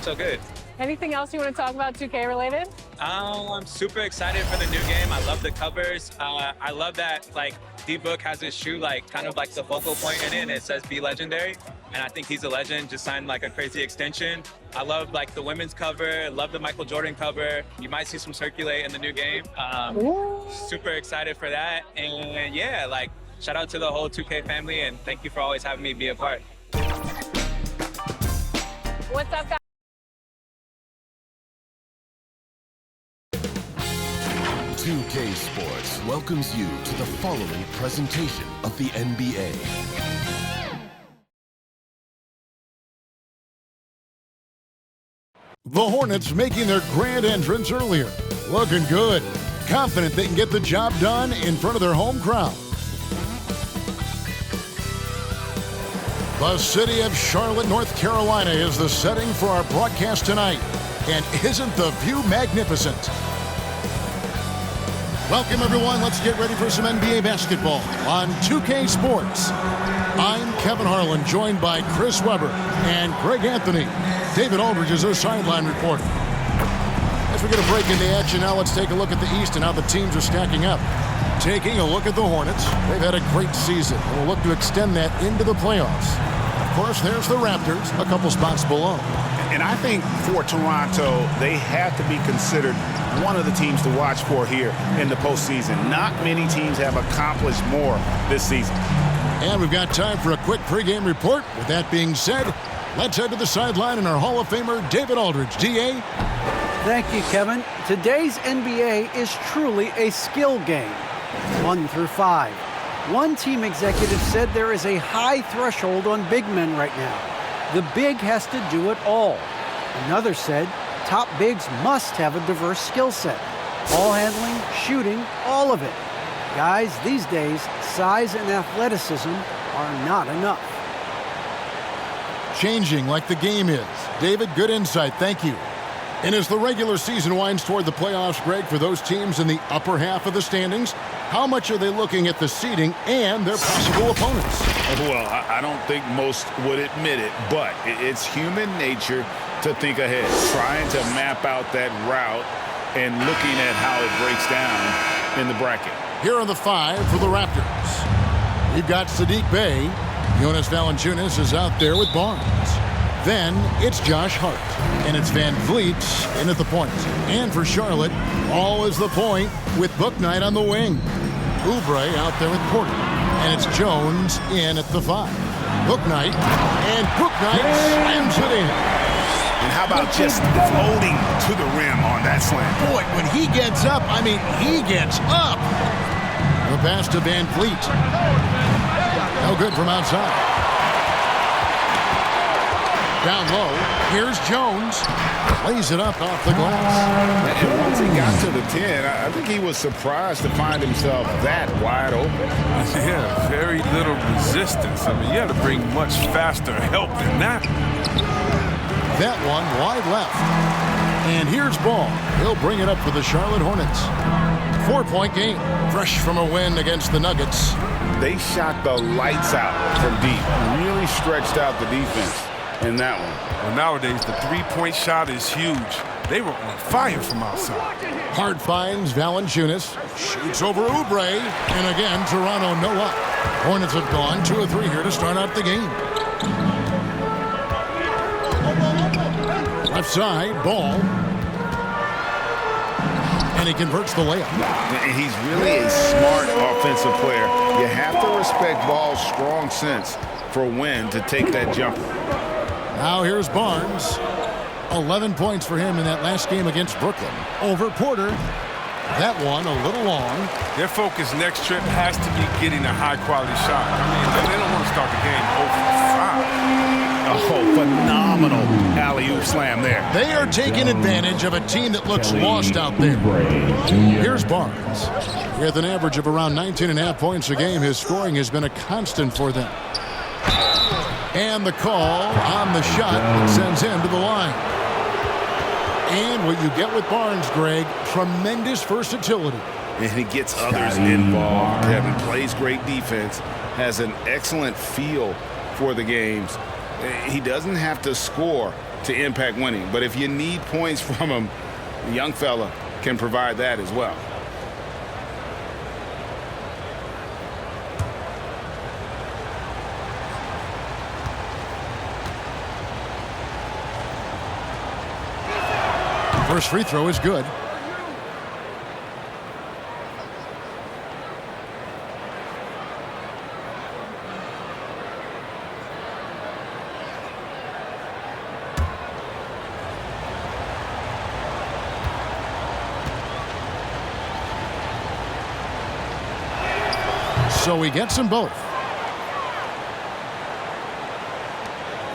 So good. Anything else you want to talk about 2K related? I'm super excited for the new game. I love the covers. I love that like D-Book has his shoe like kind of like the focal point in it, and it says "Be Legendary," and I think he's a legend. Just signed like a crazy extension. I love like the women's cover. Love the Michael Jordan cover. You might see some circulate in the new game. Super excited for that, and yeah, like shout out to the whole 2K family, and thank you for always having me be a part. What's up, guys? 2K Sports welcomes you to the following presentation of the NBA. The Hornets making their grand entrance earlier. Looking good. Confident they can get the job done in front of their home crowd. The city of Charlotte, North Carolina is the setting for our broadcast tonight. And isn't the view magnificent? Welcome, everyone. Let's get ready for some NBA basketball on 2K Sports. I'm Kevin Harlan, joined by Chris Webber and Greg Anthony. David Aldridge is our sideline reporter. As we get a break into action now, let's take a look at the East and how the teams are stacking up. Taking a look at the Hornets. They've had a great season and will look to extend that into the playoffs. Of course, there's the Raptors, a couple spots below. And I think for Toronto, they have to be considered one of the teams to watch for here in the postseason. Not many teams have accomplished more this season. And we've got time for a quick pregame report. With that being said, let's head to the sideline and our Hall of Famer, David Aldridge. D.A.? Thank you, Kevin. Today's NBA is truly a skill game, 1 through 5. One team executive said there is a high threshold on big men right now. The big has to do it all. Another said top bigs must have a diverse skill set. Ball handling, shooting, all of it. Guys, these days, size and athleticism are not enough. Changing like the game is. David, good insight. Thank you. And as the regular season winds toward the playoffs, Greg, for those teams in the upper half of the standings, how much are they looking at the seeding and their possible opponents? Well, I don't think most would admit it, but it's human nature to think ahead, trying to map out that route and looking at how it breaks down in the bracket. Here are the 5 for the Raptors. You've got Saddiq Bey. Jonas Valanciunas is out there with Barnes. Then it's Josh Hart, and it's Van Vliet in at the point. And for Charlotte, all is the point with Book Knight on the wing. Oubre out there with Porter, and it's Jones in at the 5. Book Knight, and Book Knight slams it in. And how about just floating to the rim on that slam? Boy, when he gets up, I mean, he gets up. The pass to Van Vliet. No good from outside. Down low, here's Jones. Lays it up off the glass. And once he got to the 10, I think he was surprised to find himself that wide open. Yeah, very little resistance. I mean, you had to bring much faster help than that. That one wide left. And here's Ball. He'll bring it up for the Charlotte Hornets. 4-point game. Fresh from a win against the Nuggets. They shot the lights out from deep. Really stretched out the defense in that one. Well, nowadays, the three-point shot is huge. They were on fire from outside. Hart finds Valanciunas. Shoots over Oubre. And again, Toronto no up. Hornets have gone 2 of 3 here to start out the game. Left side, Ball. And he converts the layup. And he's really a smart offensive player. You have to respect Ball's strong sense for when to take that jumper. Now here's Barnes. 11 points for him in that last game against Brooklyn. Over Porter. That one a little long. Their focus next trip has to be getting a high-quality shot. I mean, they don't want to start the game 0 for 5. Oh, phenomenal alley-oop slam there. They are taking advantage of a team that looks lost out there. Here's Barnes. With an average of around 19.5 points a game, his scoring has been a constant for them. And the call on the shot sends him to the line. And what you get with Barnes, Greg, tremendous versatility. And he gets others involved. Kevin plays great defense, has an excellent feel for the games. He doesn't have to score to impact winning, but if you need points from him, the young fella can provide that as well. First free throw is good. So he gets them both.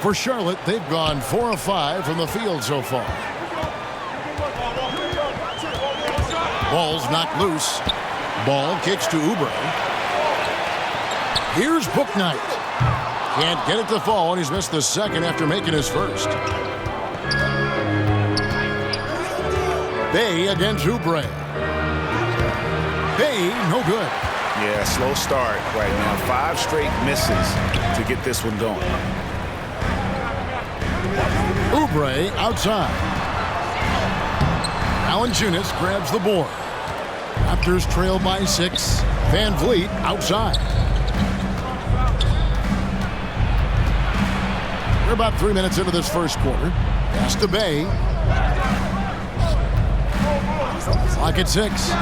For Charlotte, they've gone 4 of 5 from the field so far. Ball's knocked loose. Ball kicks to Oubre. Here's Bouknight. Can't get it to fall, and he's missed the second after making his first. Bay against Oubre. Bay, no good. Yeah, slow start right now. 5 straight misses to get this one going. Oubre outside. Valanciunas grabs the board. Raptors trail by 6. Van Vliet outside. We're about 3 minutes into this first quarter. Pass to Bay. Clock at 6.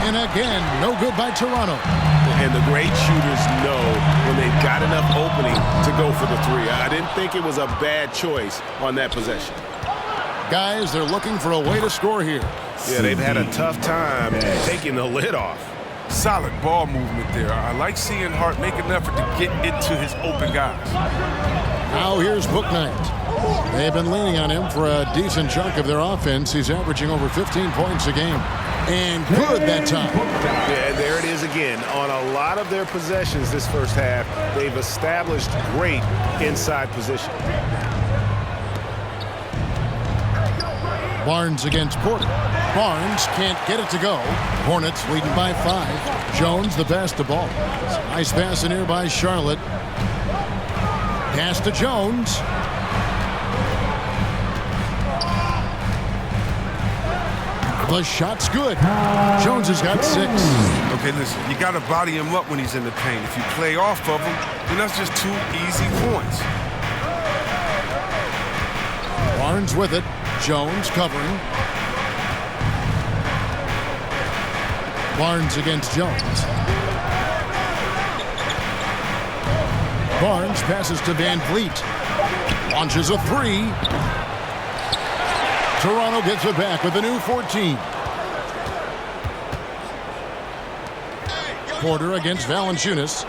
And again, no good by Toronto. And the great shooters know when they've got enough opening to go for the 3. I didn't think it was a bad choice on that possession. Guys, they're looking for a way to score here. Yeah, they've had a tough time taking the lid off. Solid ball movement there. I like seeing Hart make an effort to get into his open guys. Now here's Bouknight. They've been leaning on him for a decent chunk of their offense. He's averaging over 15 points a game. And good that time. Yeah, there it is again. On a lot of their possessions this first half, they've established great inside position. Barnes against Porter. Barnes can't get it to go. Hornets leading by 5. Jones the pass to ball. Nice pass in here by Charlotte. Pass to Jones. The shot's good. Jones has got 6. Okay, listen, you got to body him up when he's in the paint. If you play off of him, then that's just 2 easy points. Barnes with it. Jones covering. Barnes against Jones. Barnes passes to Van Vliet. Launches a 3. Toronto gets it back with a new 14. Porter against Valanciunas.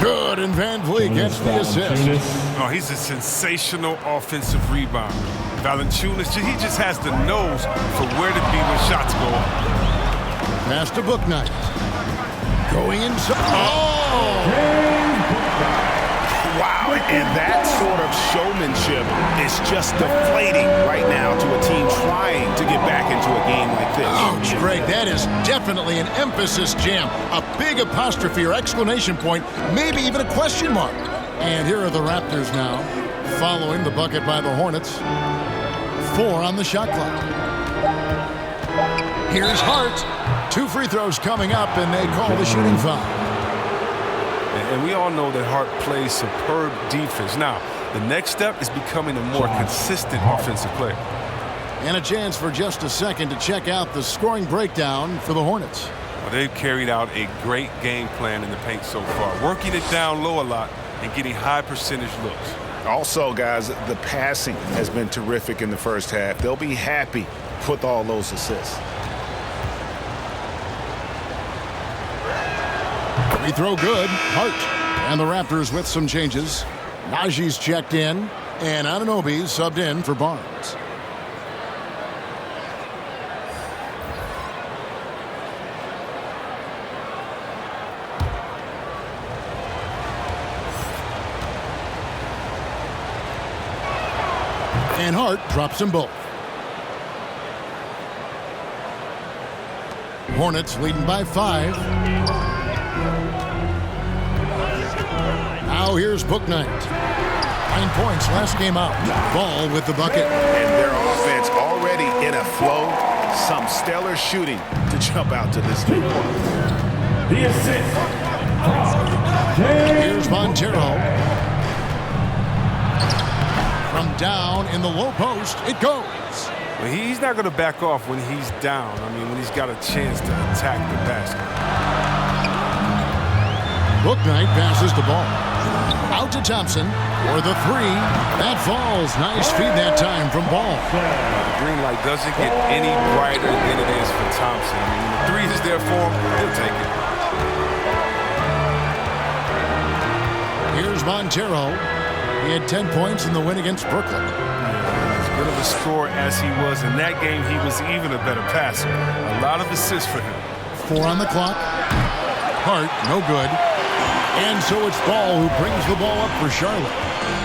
Good, and Van Vliet gets the assist. Oh, he's a sensational offensive rebounder. Valanciunas, he just has the nose for where to be when shots go up. Pass to Bouknight. Going inside. Oh! Wow, and that sort of showmanship is just deflating right now to a team trying to get back into a game like this. Ouch, Greg, that is definitely an emphasis jam. A big apostrophe or exclamation point, maybe even a question mark. And here are the Raptors now, following the bucket by the Hornets. 4 on the shot clock. Here's Hart. 2 free throws coming up, and they call the shooting foul. And we all know that Hart plays superb defense. Now, the next step is becoming a more consistent offensive player. And a chance for just a second to check out the scoring breakdown for the Hornets. Well, they've carried out a great game plan in the paint so far, working it down low a lot and getting high percentage looks. Also, guys, the passing has been terrific in the first half. They'll be happy with all those assists. Free throw good. Hart. And the Raptors with some changes. Najee's checked in, and Anunoby's subbed in for Barnes. And Hart drops them both. Hornets leading by 5. Now here's Bouknight. 9 points last game out. Ball with the bucket. And their offense already in a flow. Some stellar shooting to jump out to this lead. The assist. Here's Montero. From down in the low post, it goes. Well, he's not going to back off when he's down. I mean, when he's got a chance to attack the basket. Bouknight passes the ball. Out to Thompson for the three. That falls. Nice feed that time from Ball. The green light doesn't get any brighter than it is for Thompson. I mean, when the three is there for him, he'll take it. Here's Montero. He had 10 points in the win against Brooklyn. As good of a scorer as he was in that game, he was even a better passer. A lot of assists for him. 4 on the clock. Hart, no good. And so it's Ball who brings the ball up for Charlotte.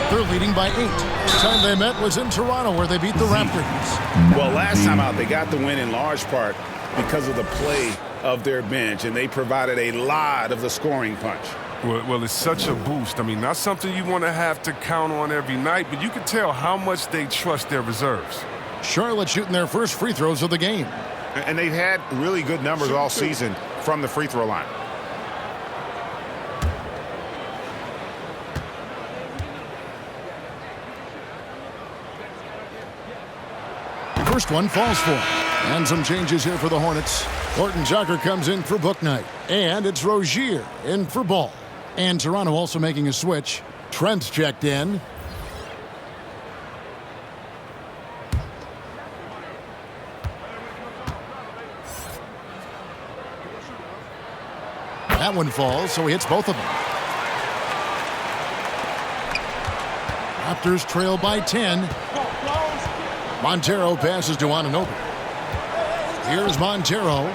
They're leading by 8. The time they met was in Toronto, where they beat the Raptors. Well, last time out, they got the win in large part because of the play of their bench, and they provided a lot of the scoring punch. Well, it's such a boost. I mean, not something you want to have to count on every night, but you can tell how much they trust their reserves. Charlotte shooting their first free throws of the game. And they've had really good numbers all season from the free throw line. First one falls for him. And some changes here for the Hornets. Horton Tucker comes in for Bouknight. And it's Rozier in for Ball. And Toronto also making a switch. Trent's checked in. That one falls, so he hits both of them. Raptors trail by 10. Montero passes to Anunoby. Here's Montero.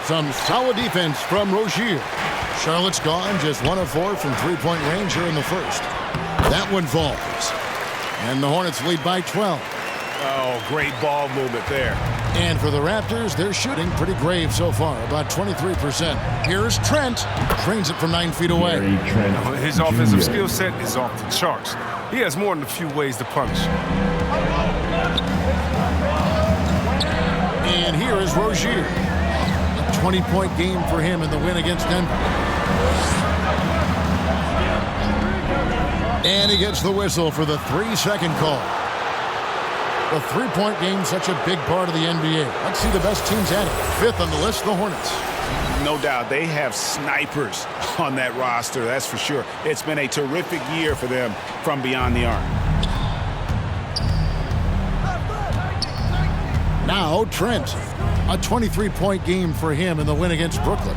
Some solid defense from Rozier. Charlotte's gone just 1 of 4 from three-point range here in the first. That one falls. And the Hornets lead by 12. Oh, great ball movement there. And for the Raptors, they're shooting pretty grave so far, about 23%. Here's Trent. Drains it from 9 feet away. His offensive skill set is off the charts. He has more than a few ways to punish. And here is Rozier. A 20-point game for him in the win against Denver. And he gets the whistle for the 3-second call. The three-point game, such a big part of the NBA. Let's see the best teams at it. 5th on the list, the Hornets. No doubt, they have snipers on that roster, that's for sure. It's been a terrific year for them from beyond the arc. Now Trent. A 23-point game for him in the win against Brooklyn.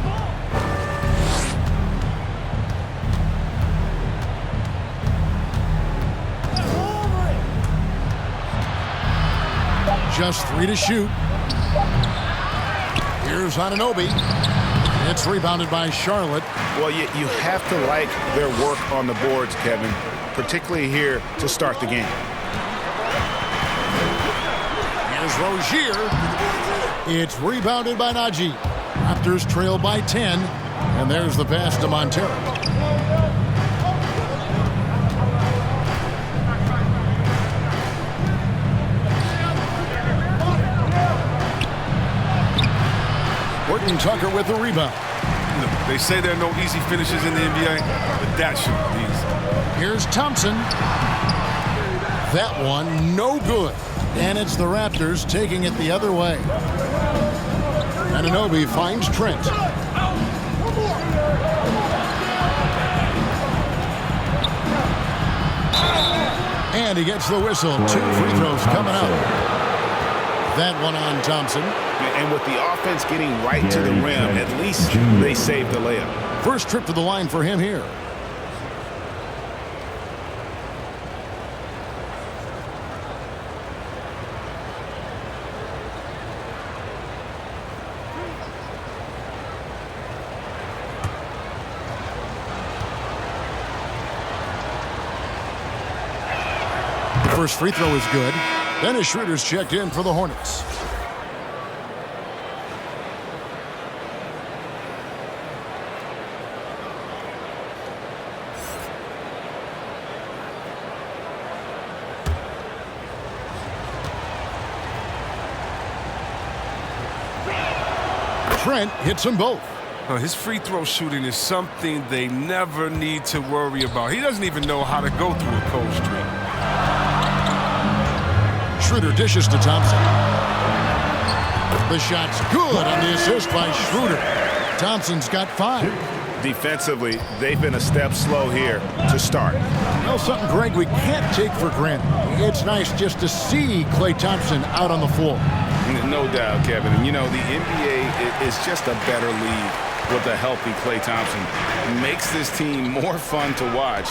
Just 3 to shoot. Here's Anunoby. It's rebounded by Charlotte. Well, you have to like their work on the boards, Kevin, particularly here to start the game. Here's Rozier. It's rebounded by Najee. Raptors trail by 10. And there's the pass to Montero. Horton Tucker with the rebound. They say there are no easy finishes in the NBA, but that should be easy. Here's Thompson. That one, no good. And it's the Raptors taking it the other way. Anunoby finds Trent. And he gets the whistle. 2 free throws coming up. That one on Thompson. And with the offense getting right to the rim, at least they saved the layup. First trip to the line for him here. The first free throw is good. Dennis Schroeder's checked in for the Hornets. Trent hits them both. His free throw shooting is something they never need to worry about. He doesn't even know how to go through a cold streak. Schroeder dishes to Thompson. The shot's good on the assist by Schroeder. Thompson's got 5. Defensively, they've been a step slow here to start. Well, something, Greg, we can't take for granted. It's nice just to see Klay Thompson out on the floor. No doubt, Kevin. And, you know, the NBA is just a better league with a healthy Klay Thompson. It makes this team more fun to watch.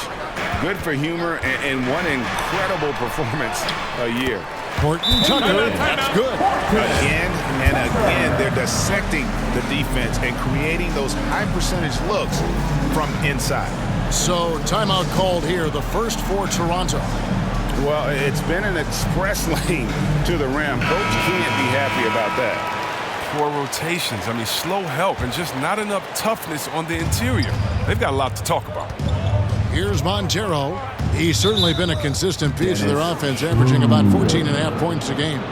Good for humor and one incredible performance a year. Horton Tucker, that's good. Again and again, they're dissecting the defense and creating those high-percentage looks from inside. So, timeout called here, the first for Toronto. Well, it's been an express lane to the rim. Coach can't be happy about that. Poor rotations. I mean, slow help and just not enough toughness on the interior. They've got a lot to talk about. Here's Montero. He's certainly been a consistent piece of their offense, averaging about 14.5 points a game.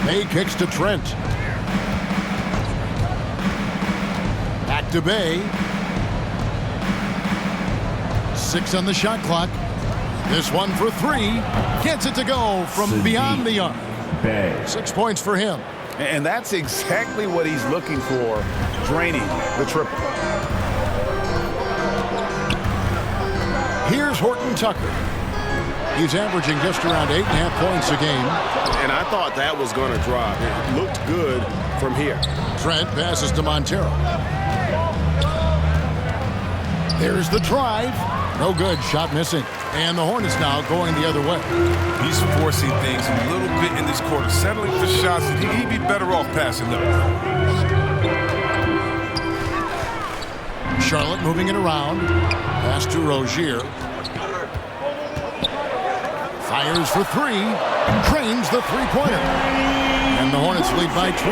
Bay kicks to Trent. Back to Bay. 6 on the shot clock. This one for 3. Gets it to go from beyond the arc. 6 points for him. And that's exactly what he's looking for, draining the triple. Here's Horton Tucker. He's averaging just around 8.5 points a game. And I thought that was going to drop. It looked good from here. Trent passes to Montero. There's the drive. No good. Shot missing. And the Hornets now going the other way. He's forcing things a little bit in this quarter, settling for shots that he'd be better off passing them. Charlotte moving it around. Pass to Rozier. Fires for 3. Drains the three-pointer. And the Hornets lead by 12.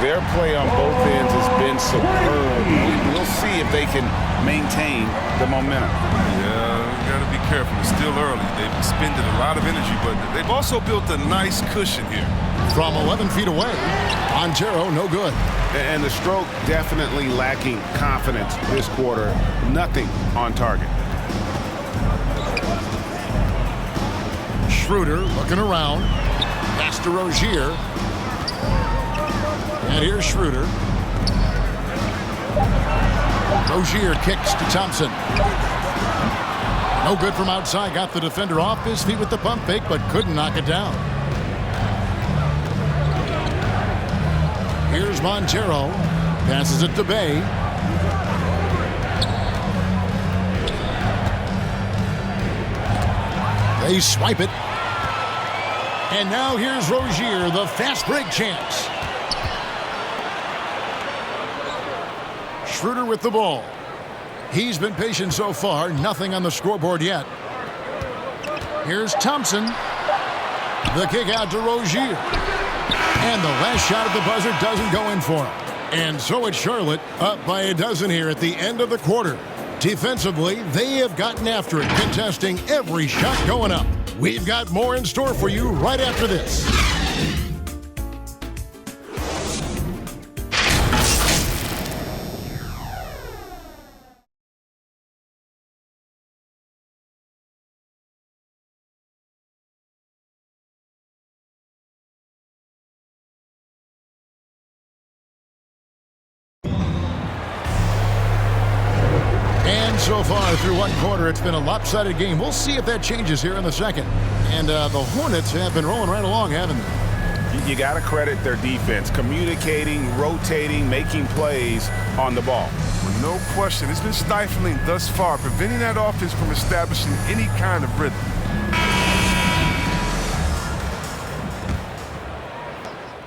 Their play on both ends has been superb. We'll see if they can maintain the momentum. Yeah, we got to be careful. It's still early. They've expended a lot of energy, but they've also built a nice cushion here. From 11 feet away, Montero, no good. And the stroke definitely lacking confidence this quarter. Nothing on target. Schroeder looking around. Pass to Rozier. And here's Schroeder. Rozier kicks to Thompson. No good from outside. Got the defender off his feet with the pump fake, but couldn't knock it down. Here's Montero. Passes it to Bay. They swipe it. And now here's Rozier, the fast break chance. Schroeder with the ball. He's been patient so far. Nothing on the scoreboard yet. Here's Thompson. The kick out to Rozier. And the last shot at the buzzer doesn't go in for him. And so it's Charlotte up by a dozen here at the end of the quarter. Defensively, they have gotten after it, contesting every shot going up. We've got more in store for you right after this. So far through one quarter, it's been a lopsided game. We'll see if that changes here in the second. And the Hornets have been rolling right along, haven't they? You got to credit their defense, communicating, rotating, making plays on the ball. With no question, it's been stifling thus far, preventing that offense from establishing any kind of rhythm.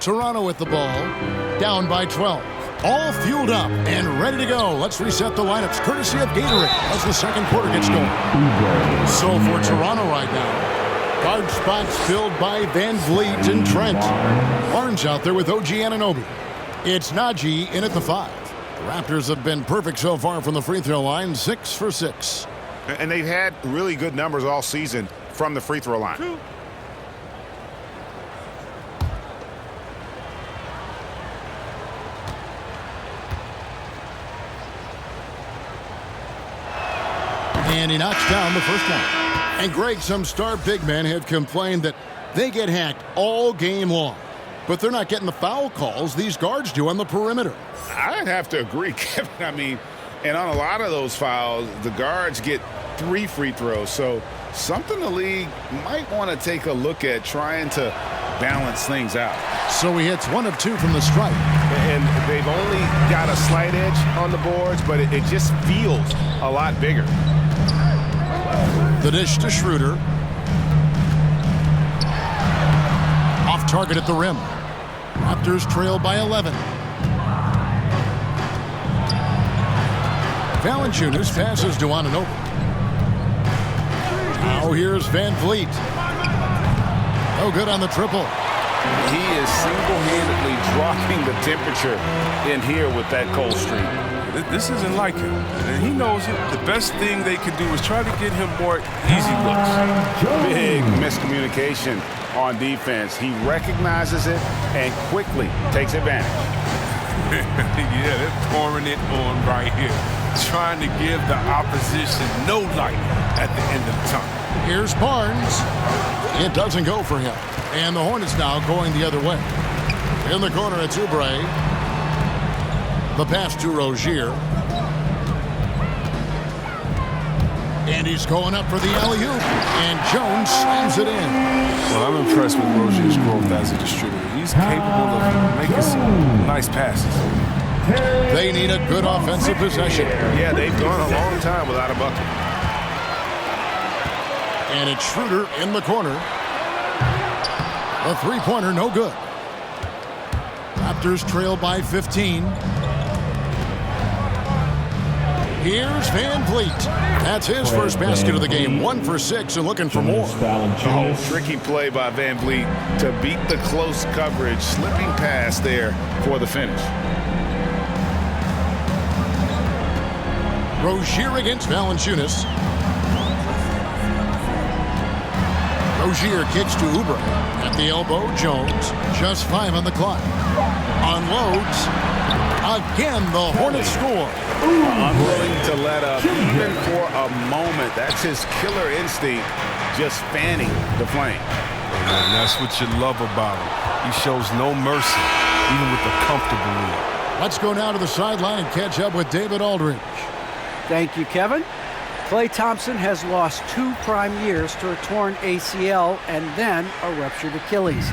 Toronto with the ball, down by 12. All fueled up and ready to go. Let's reset the lineups courtesy of Gatorade as the second quarter gets going. So for Toronto right now, Guard spots filled by Van Vliet and Trent. Barnes out there with OG Anunoby. It's Najee in at the 5. The Raptors have been perfect so far from the free throw line, 6 for 6. And they've had really good numbers all season from the free throw line. And he knocks down the first one. And Greg, some star big men have complained that they get hacked all game long. But they're not getting the foul calls these guards do on the perimeter. I'd have to agree, Kevin. I mean, and on a lot of those fouls, the guards get 3 free throws. So something the league might want to take a look at, trying to balance things out. So he hits 1 of 2 from the stripe. And they've only got a slight edge on the boards, but it just feels a lot bigger. The dish to Schroeder. Off target at the rim. Raptors trail by 11. Valanciunas passes to Anunoby. Now here's Van Vliet. No good on the triple. He is single-handedly dropping the temperature in here with that cold streak. This isn't like him, and he knows it. The best thing they could do is try to get him more easy looks. Big miscommunication on defense. He recognizes it and quickly takes advantage. Yeah, they're pouring it on right here, trying to give the opposition no light at the end of the tunnel. Here's Barnes. It doesn't go for him. And the Hornets now going the other way. In the corner, it's Oubre. The pass to Rozier. And he's going up for the alley-oop. And Jones slams it in. Well, I'm impressed with Rozier's growth as a distributor. He's capable of making some nice passes. They need a good offensive possession. Yeah, they've gone a long time without a bucket. And it's Schroeder in the corner. A three-pointer, no good. Raptors trail by 15. Here's Van Vliet. That's his first basket of the game. 1 for 6 and looking for more. Oh, tricky play by Van Vliet to beat the close coverage. Slipping pass there for the finish. Rozier against Valanciunas. Rozier kicks to Oubre. At the elbow, Jones. Just 5 on the clock. Unloads. Again, the Hornets score. Unwilling to let up even for a moment. That's his killer instinct, just fanning the flame. And that's what you love about him. He shows no mercy, even with a comfortable lead. Let's go now to the sideline and catch up with David Aldridge. Thank you, Kevin. Klay Thompson has lost 2 prime years to a torn ACL and then a ruptured Achilles.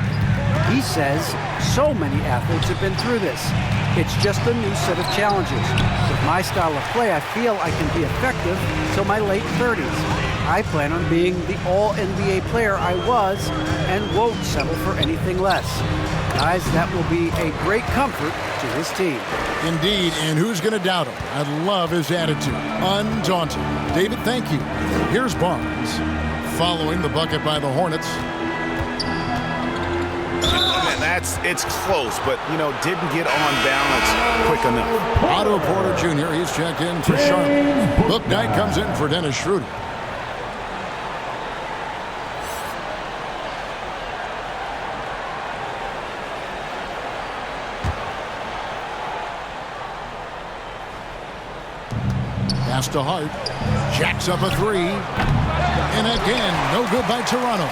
He says so many athletes have been through this. It's just a new set of challenges. With my style of play, I feel I can be effective till my late 30s. I plan on being the all-NBA player I was and won't settle for anything less. Guys, that will be a great comfort to his team. Indeed, and who's going to doubt him? I love his attitude. Undaunted. David, thank you. Here's Barnes. Following the bucket by the Hornets. It's close, but, didn't get on balance quick enough. Otto Porter Jr., he's checked in for Charlotte. Book Knight comes in for Dennis Schroeder. Pass to Hart. Jacks up a 3. And again, no good by Toronto.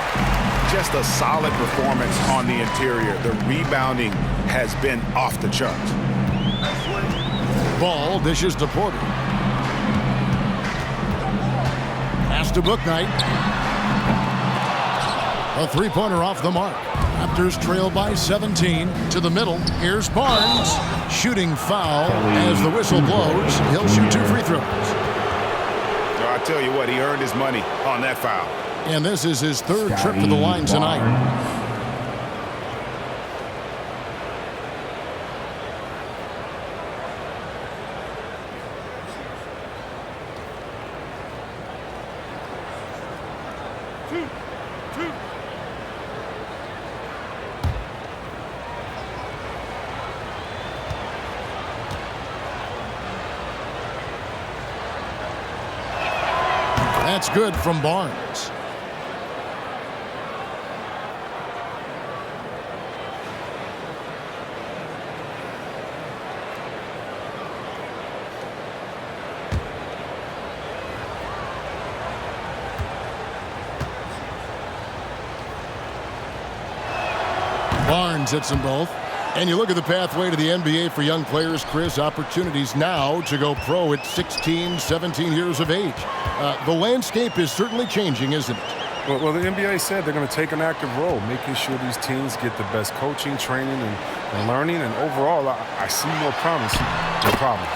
Just a solid performance on the interior. The rebounding has been off the charts. Ball dishes to Porter. Pass to Book Knight. A three-pointer off the mark. Raptors trail by 17. To the middle. Here's Barnes. Shooting foul as the whistle blows. He'll shoot 2 free throws. I tell you what, he earned his money on that foul. And this is his 3rd trip to the line tonight. That's good from Barnes. Barnes hits them both. And you look at the pathway to the NBA for young players, Chris, opportunities now to go pro at 16, 17 years of age. The landscape is certainly changing, isn't it? Well, the NBA said they're going to take an active role, making sure these teams get the best coaching, training, and learning. And overall, I see more promise than problems.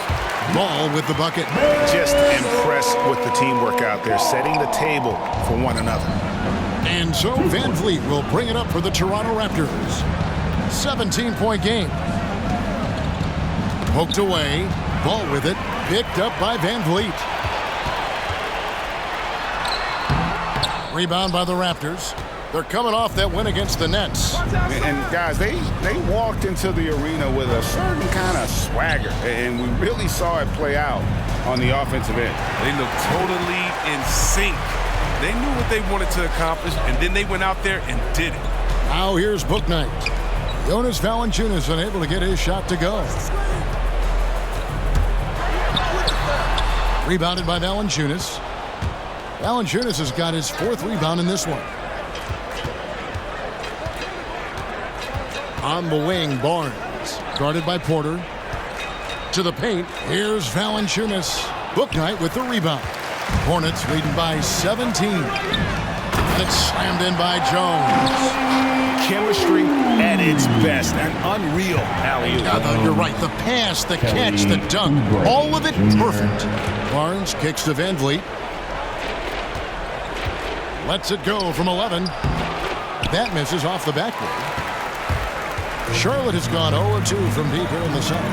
Ball with the bucket. Just impressed with the teamwork out there, setting the table for one another. And so Van Vliet will bring it up for the Toronto Raptors. 17-point game. Poked away. Ball with it. Picked up by Van Vliet. Rebound by the Raptors. They're coming off that win against the Nets. And guys, they walked into the arena with a certain kind of swagger, and we really saw it play out on the offensive end. They looked totally in sync. They knew what they wanted to accomplish, and then they went out there and did it. Now here's Book Night. Jonas Valanciunas unable to get his shot to go. Rebounded by Valanciunas. Valanciunas has got his 4th rebound in this one. On the wing, Barnes. Guarded by Porter. To the paint. Here's Valanciunas. Book Night with the rebound. Hornets leading by 17. And it's slammed in by Jones. Chemistry at its best. An unreal alley-oop. You're right. The pass, the catch, the dunk. All of it perfect. Barnes kicks to Van Vliet. Lets it go from 11. That misses off the backboard. Charlotte has gone 0-2 from deep here in the second.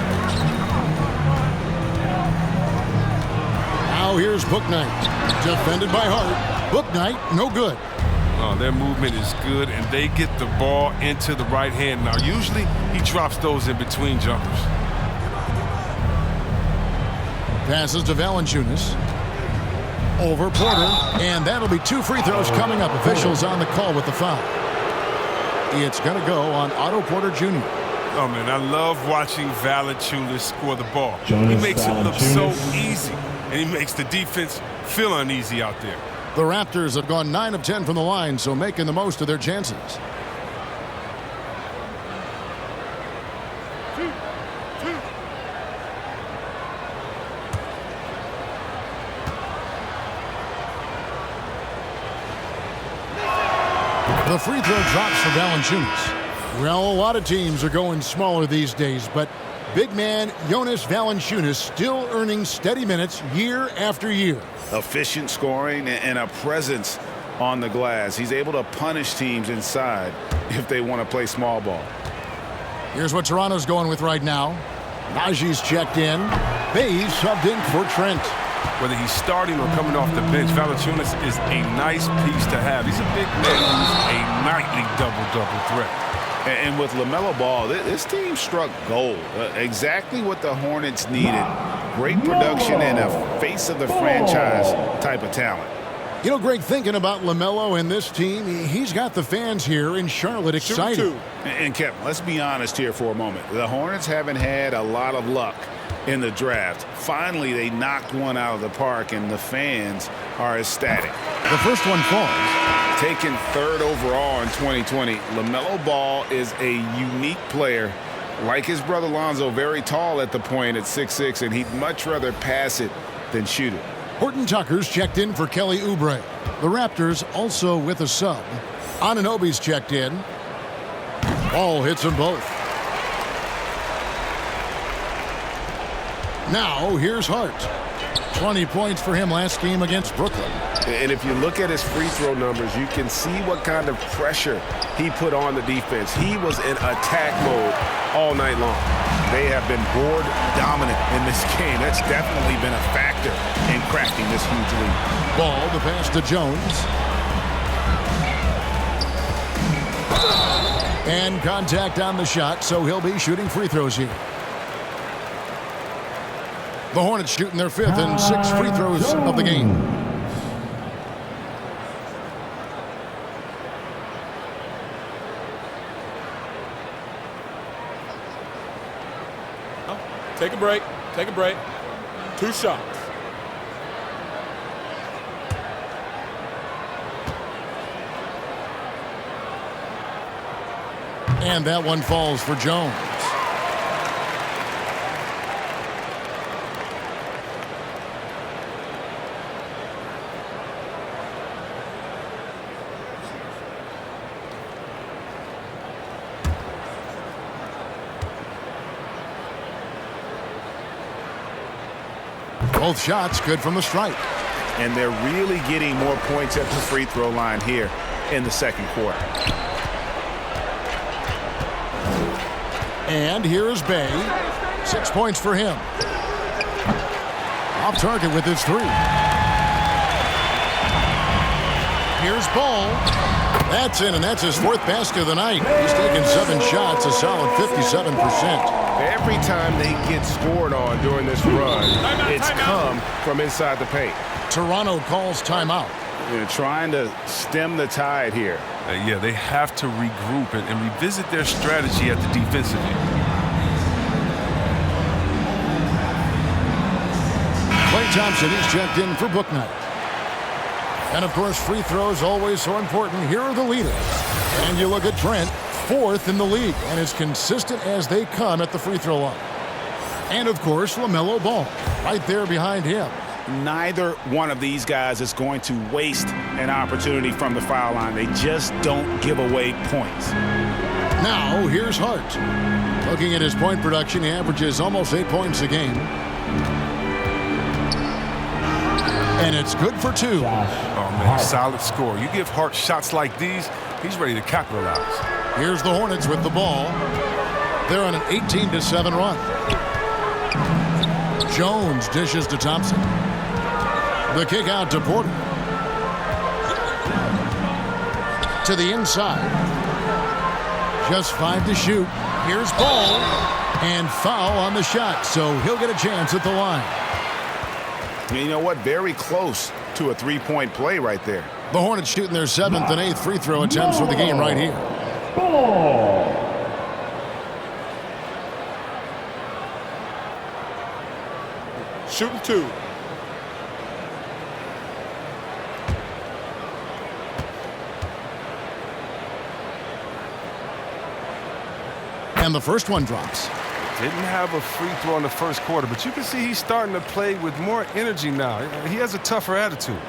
Now here's Book Night. Defended by Hart. Book Night, no good. Oh, their movement is good, and they get the ball into the right hand. Now, usually he drops those in between jumpers. Passes to Valanciunas. Over Porter, and that'll be 2 free throws coming up. Officials on the call with the foul. It's going to go on Otto Porter Jr. Oh, man, I love watching Valanciunas score the ball. He makes it look so easy, and he makes the defense feel uneasy out there. The Raptors have gone 9 of 10 from the line, so making the most of their chances. The free throw drops for Valanciunas. Well, a lot of teams are going smaller these days, but big man Jonas Valanciunas still earning steady minutes year after year. Efficient scoring and a presence on the glass. He's able to punish teams inside if they want to play small ball. Here's what Toronto's going with right now. Najee's checked in. Bays subbed in for Trent. Whether he's starting or coming off the bench, Valanciunas is a nice piece to have. He's a big man who's a nightly double-double threat. And with LaMelo Ball, this team struck gold. Exactly what the Hornets needed. Great production and a face of the franchise type of talent. You know, Greg, thinking about LaMelo and this team, he's got the fans here in Charlotte excited. And Kevin, let's be honest here for a moment. The Hornets haven't had a lot of luck in the draft. Finally, they knocked one out of the park, and the fans are ecstatic. The first one falls. Taken 3rd overall in 2020, LaMelo Ball is a unique player. Like his brother Lonzo, very tall at the point at 6'6", and he'd much rather pass it than shoot it. Horton Tucker's checked in for Kelly Oubre. The Raptors also with a sub. Anunoby's checked in. Ball hits them both. Now here's Hart. 20 points for him last game against Brooklyn. And if you look at his free throw numbers, you can see what kind of pressure he put on the defense. He was in attack mode all night long. They have been board dominant in this game. That's definitely been a factor in cracking this huge lead. Ball to pass to Jones. And contact on the shot, so he'll be shooting free throws here. The Hornets shooting their 5th and 6th free throws of the game. Take a break. Take a break. 2 shots. And that one falls for Jones. Both shots good from the stripe. And they're really getting more points at the free throw line here in the second quarter. And here's Bay. 6 points for him. Off target with his 3. Here's Ball. That's in, and that's his 4th basket of the night. He's taken 7 shots, a solid 57%. Every time they get scored on during this run, it's come from inside the paint. Toronto calls timeout. They're trying to stem the tide here. Yeah, they have to regroup and revisit their strategy at the defensive end. Klay Thompson is checked in for book night. And, of course, free throws always so important. Here are the leaders. And you look at Trent, 4th in the league, and as consistent as they come at the free throw line. And, of course, LaMelo Ball right there behind him. Neither one of these guys is going to waste an opportunity from the foul line. They just don't give away points. Now, here's Hart. Looking at his point production, he averages almost 8 points a game. And it's good for 2. Oh, man, solid score. You give Hart shots like these, he's ready to capitalize. Here's the Hornets with the ball. They're on an 18-7 run. Jones dishes to Thompson. The kick out to Porter. To the inside. Just 5 to shoot. Here's Ball. And foul on the shot, so he'll get a chance at the line. You know what? Very close to a 3-point play right there. The Hornets shooting their 7th and 8th free throw attempts for the game right here. Shooting 2. And the first one drops. Didn't have a free throw in the first quarter, but you can see he's starting to play with more energy now. He has a tougher attitude.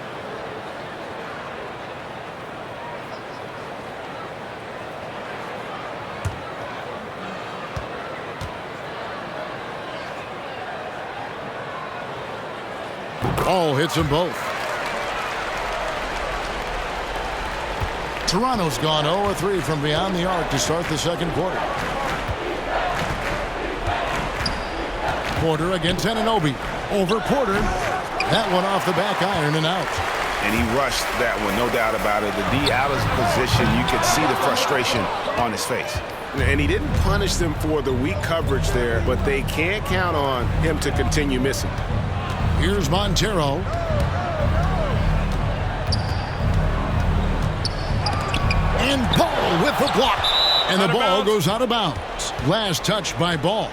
Ball hits them both. Toronto's gone 0-3 from beyond the arc to start the second quarter. Porter against Anunoby. Over Porter. That one off the back iron and out. And he rushed that one, no doubt about it. The D out of position, you could see the frustration on his face. And he didn't punish them for the weak coverage there, but they can't count on him to continue missing. Here's Montero. And Ball with the block. And the ball goes out of bounds. Last touch by Ball.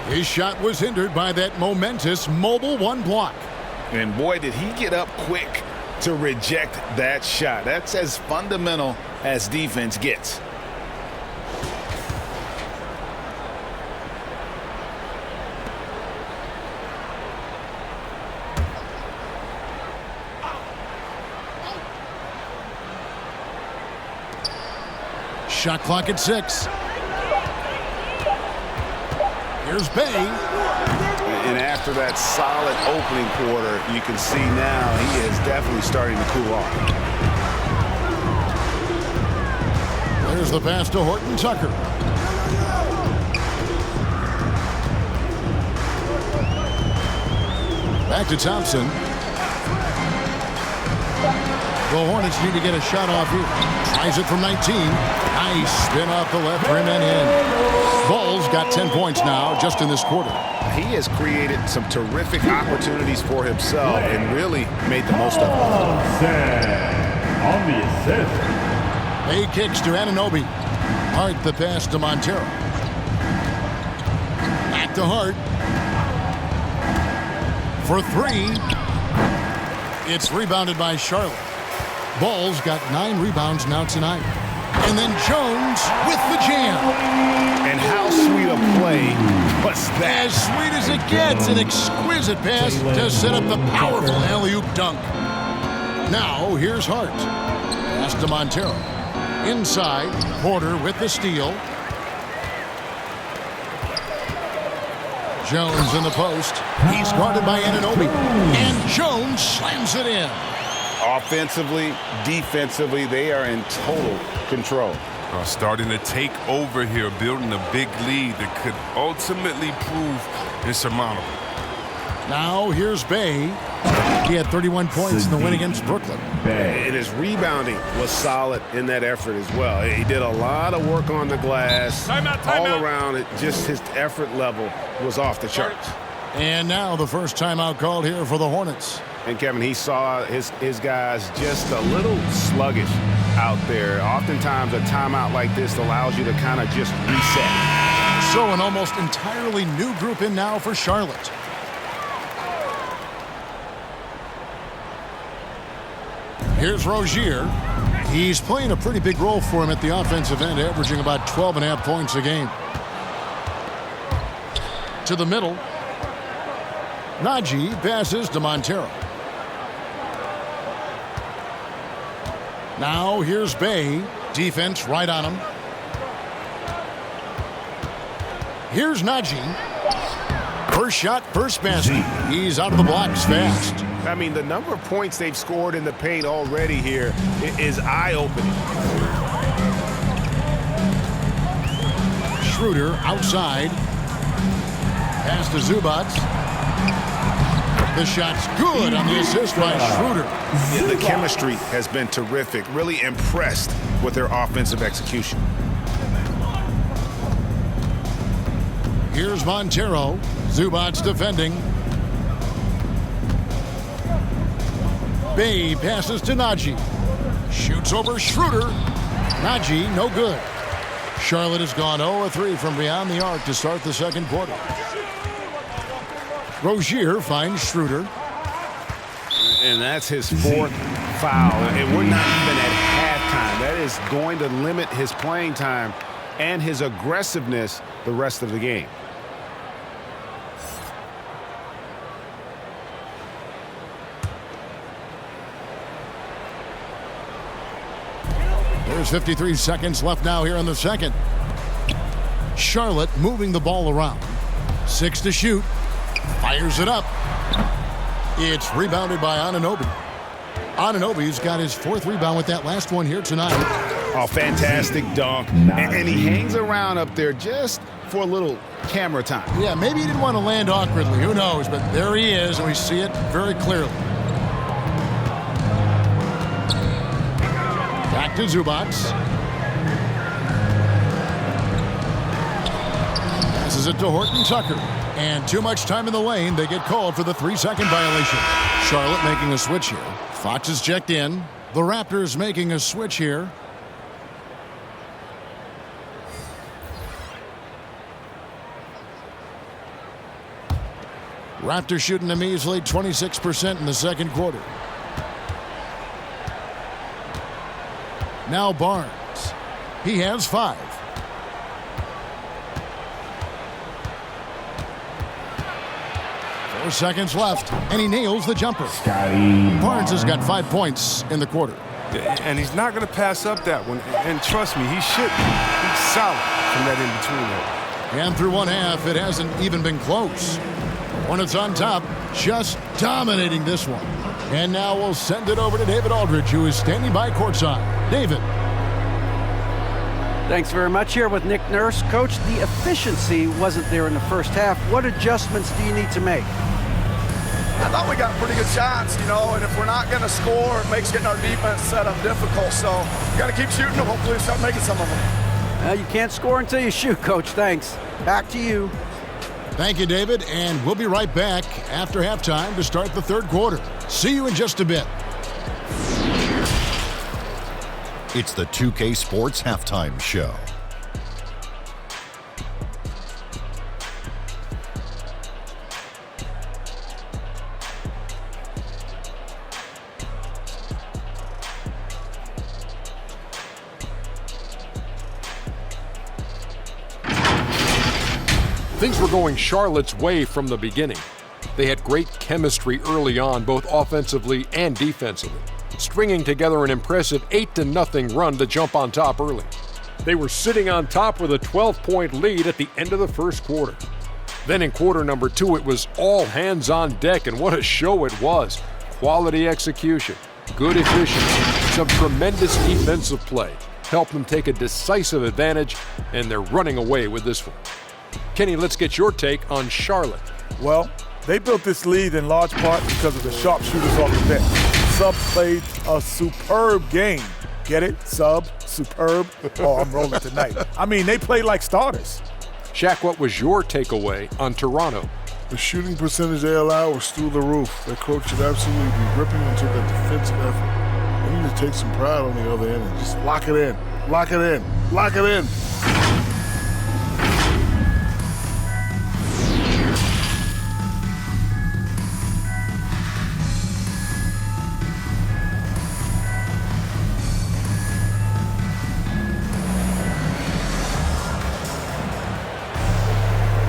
His shot was hindered by that momentous mobile 1 block. And boy, did he get up quick to reject that shot. That's as fundamental as defense gets. Shot clock at 6. Here's Bay. And after that solid opening quarter, you can see now he is definitely starting to cool off. There's the pass to Horton Tucker. Back to Thompson. The Hornets need to get a shot off here. Tries it from 19. Nice spin off the left rim and in. Ball's got 10 points now just in this quarter. He has created some terrific opportunities for himself and really made the most of it. On the assist. Bay kicks to Anunoby. Hart the pass to Montero. Back to Hart. for three. It's rebounded by Charlotte. Ball's got 9 rebounds now tonight. And then Jones with the jam. And how sweet a play was that? As sweet as it gets, an exquisite pass to set up the powerful alley-oop dunk. Now, here's Hart. Pass to Montero. Inside, Porter with the steal. Jones in the post. He's guarded by Anunoby. And Jones slams it in. Offensively, defensively, they are in total control. Starting to take over here, building a big lead that could ultimately prove insurmountable. Now here's Bay. He had 31 points in the win against Brooklyn. And his rebounding was solid in that effort as well. He did a lot of work on the glass. All around it, just his effort level was off the charts. And now the first timeout called here for the Hornets. And Kevin, he saw his guys just a little sluggish out there. Oftentimes a timeout like this allows you to kind of just reset. So an almost entirely new group in now for Charlotte. Here's Rozier. He's playing a pretty big role for him at the offensive end, averaging about 12.5 points a game. To the middle. Najee passes to Montero. Now here's Bay. Defense right on him. Here's Najee. First shot, first basket. He's out of the blocks fast. I mean, the number of points they've scored in the paint already here is eye-opening. Schroeder outside. Pass to Zubac. The shot's good on the assist by Schroeder. Yeah, the chemistry has been terrific. Really impressed with their offensive execution. Here's Montero. Zubac defending. Bay passes to Najee. Shoots over Schroeder. Najee, no good. Charlotte has gone 0-3 from beyond the arc to start the second quarter. Rozier finds Schroeder. And that's his 4th foul. And we're not even at halftime. That is going to limit his playing time and his aggressiveness the rest of the game. There's 53 seconds left now here in the second. Charlotte moving the ball around. 6 to shoot. Fires it up. It's rebounded by Anunoby. Anunoby's got his 4th rebound with that last one here tonight. Oh, fantastic dunk. And he hangs around up there just for a little camera time. Yeah, maybe he didn't want to land awkwardly. Who knows? But there he is, and we see it very clearly. Back to Zubac. Passes it to Horton Tucker. And too much time in the lane. They get called for the 3-second violation. Charlotte making a switch here. Fox is checked in. The Raptors making a switch here. Raptors shooting a measly 26% in the second quarter. Now Barnes. He has 5. Four seconds left, and he nails the jumper. Barnes has got 5 points in the quarter. And he's not going to pass up that one. And trust me, he should. He's solid from that in between there. And through one half, it hasn't even been close. Hornets on top, just dominating this one. And now we'll send it over to David Aldridge, who is standing by courtside. David. Thanks very much. Here with Nick Nurse. Coach, the efficiency wasn't there in the first half. What adjustments do you need to make? I thought we got pretty good shots, and if we're not going to score, it makes getting our defense set up difficult. So we got to keep shooting them. Hopefully we start making some of them. You can't score until you shoot, Coach. Thanks. Back to you. Thank you, David, and we'll be right back after halftime to start the third quarter. See you in just a bit. It's the 2K Sports Halftime Show. Things were going Charlotte's way from the beginning. They had great chemistry early on, both offensively and defensively, stringing together an impressive 8-0 run to jump on top early. They were sitting on top with a 12-point lead at the end of the first quarter. Then in quarter number 2, it was all hands on deck, and what a show it was. Quality execution, good efficiency, some tremendous defensive play helped them take a decisive advantage, and they're running away with this one. Kenny, let's get your take on Charlotte. Well, they built this lead in large part because of the sharpshooters off the bench. Sub played a superb game. Get it? Sub, superb. Oh, I'm rolling tonight. I mean, they played like starters. Shaq, what was your takeaway on Toronto? The shooting percentage they allowed was through the roof. Their coach should absolutely be ripping into the defensive effort. They need to take some pride on the other end and just lock it in. Lock it in. Lock it in.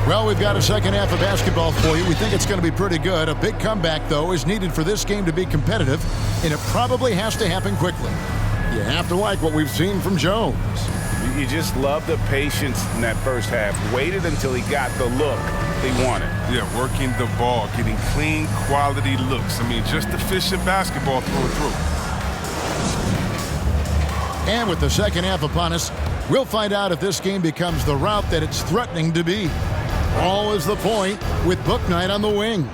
Well, we've got a second half of basketball for you. We think it's going to be pretty good. A big comeback, though, is needed for this game to be competitive, and it probably has to happen quickly. You have to like what we've seen from Jones. You just love the patience in that first half. Waited until he got the look he wanted. Yeah, working the ball, getting clean, quality looks. I mean, just efficient basketball through and through. And with the second half upon us, we'll find out if this game becomes the route that it's threatening to be. All is the point with Book Night on the wing.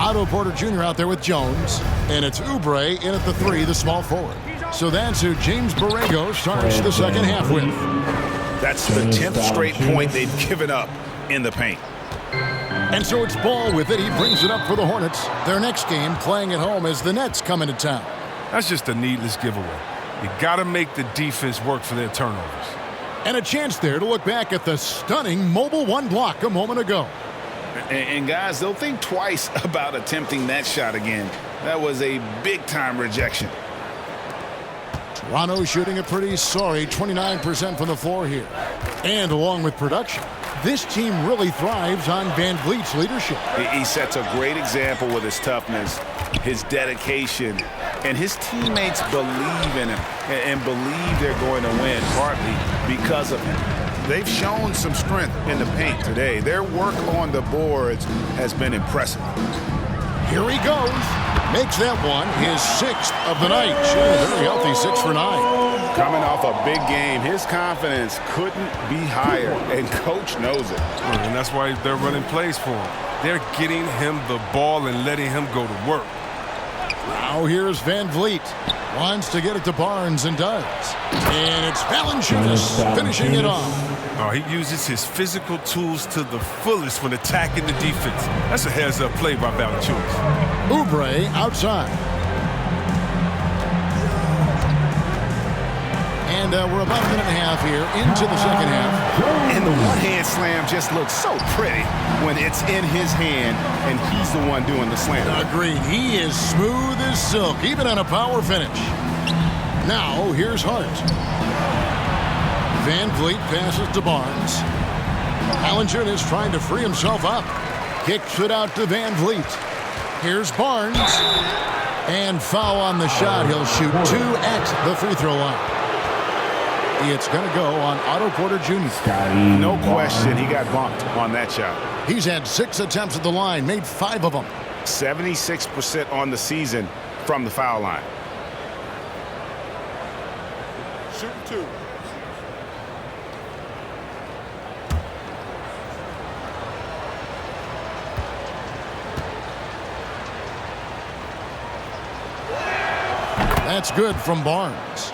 Otto Porter Jr. out there with Jones, and it's Oubre in at the 3, the small forward. So that's who James Borrego starts the second half with. That's the 10th straight point they've given up in the paint. And so it's Ball with it. He brings it up for the Hornets. Their next game playing at home as the Nets come into town. That's just a needless giveaway. You got to make the defense work for their turnovers. And a chance there to look back at the stunning mobile 1 block a moment ago. And guys, they'll think twice about attempting that shot again. That was a big-time rejection. Toronto shooting a pretty sorry 29% from the floor here. And along with production, this team really thrives on Van Vliet's leadership. He sets a great example with his toughness, his dedication, and his teammates believe in him and believe they're going to win, partly because of him. They've shown some strength in the paint today. Their work on the boards has been impressive. Here he goes. Makes that one his 6th of the night. Shooting a very healthy 6 for 9. Coming off a big game, his confidence couldn't be higher, and Coach knows it. And that's why they're running plays for him. They're getting him the ball and letting him go to work. Now here's Van Vliet. Wants to get it to Barnes and does. And it's Valanciunas finishing it off. Oh, he uses his physical tools to the fullest when attacking the defense. That's a heads-up play by Valanciunas. Oubre outside. And we're about a minute and a half here into the second half. And the one-hand slam just looks so pretty when it's in his hand and he's the one doing the slam. Agreed. He is smooth as silk, even on a power finish. Now, here's Hart. Van Vliet passes to Barnes. Valanciunas trying to free himself up. Kicks it out to Van Vliet. Here's Barnes. And foul on the shot. He'll shoot 2 at the free throw line. It's going to go on Otto Porter Jr. No question he got bumped on that shot. He's had 6 attempts at the line, made 5 of them. 76% on the season from the foul line. Shoot 2. That's good from Barnes.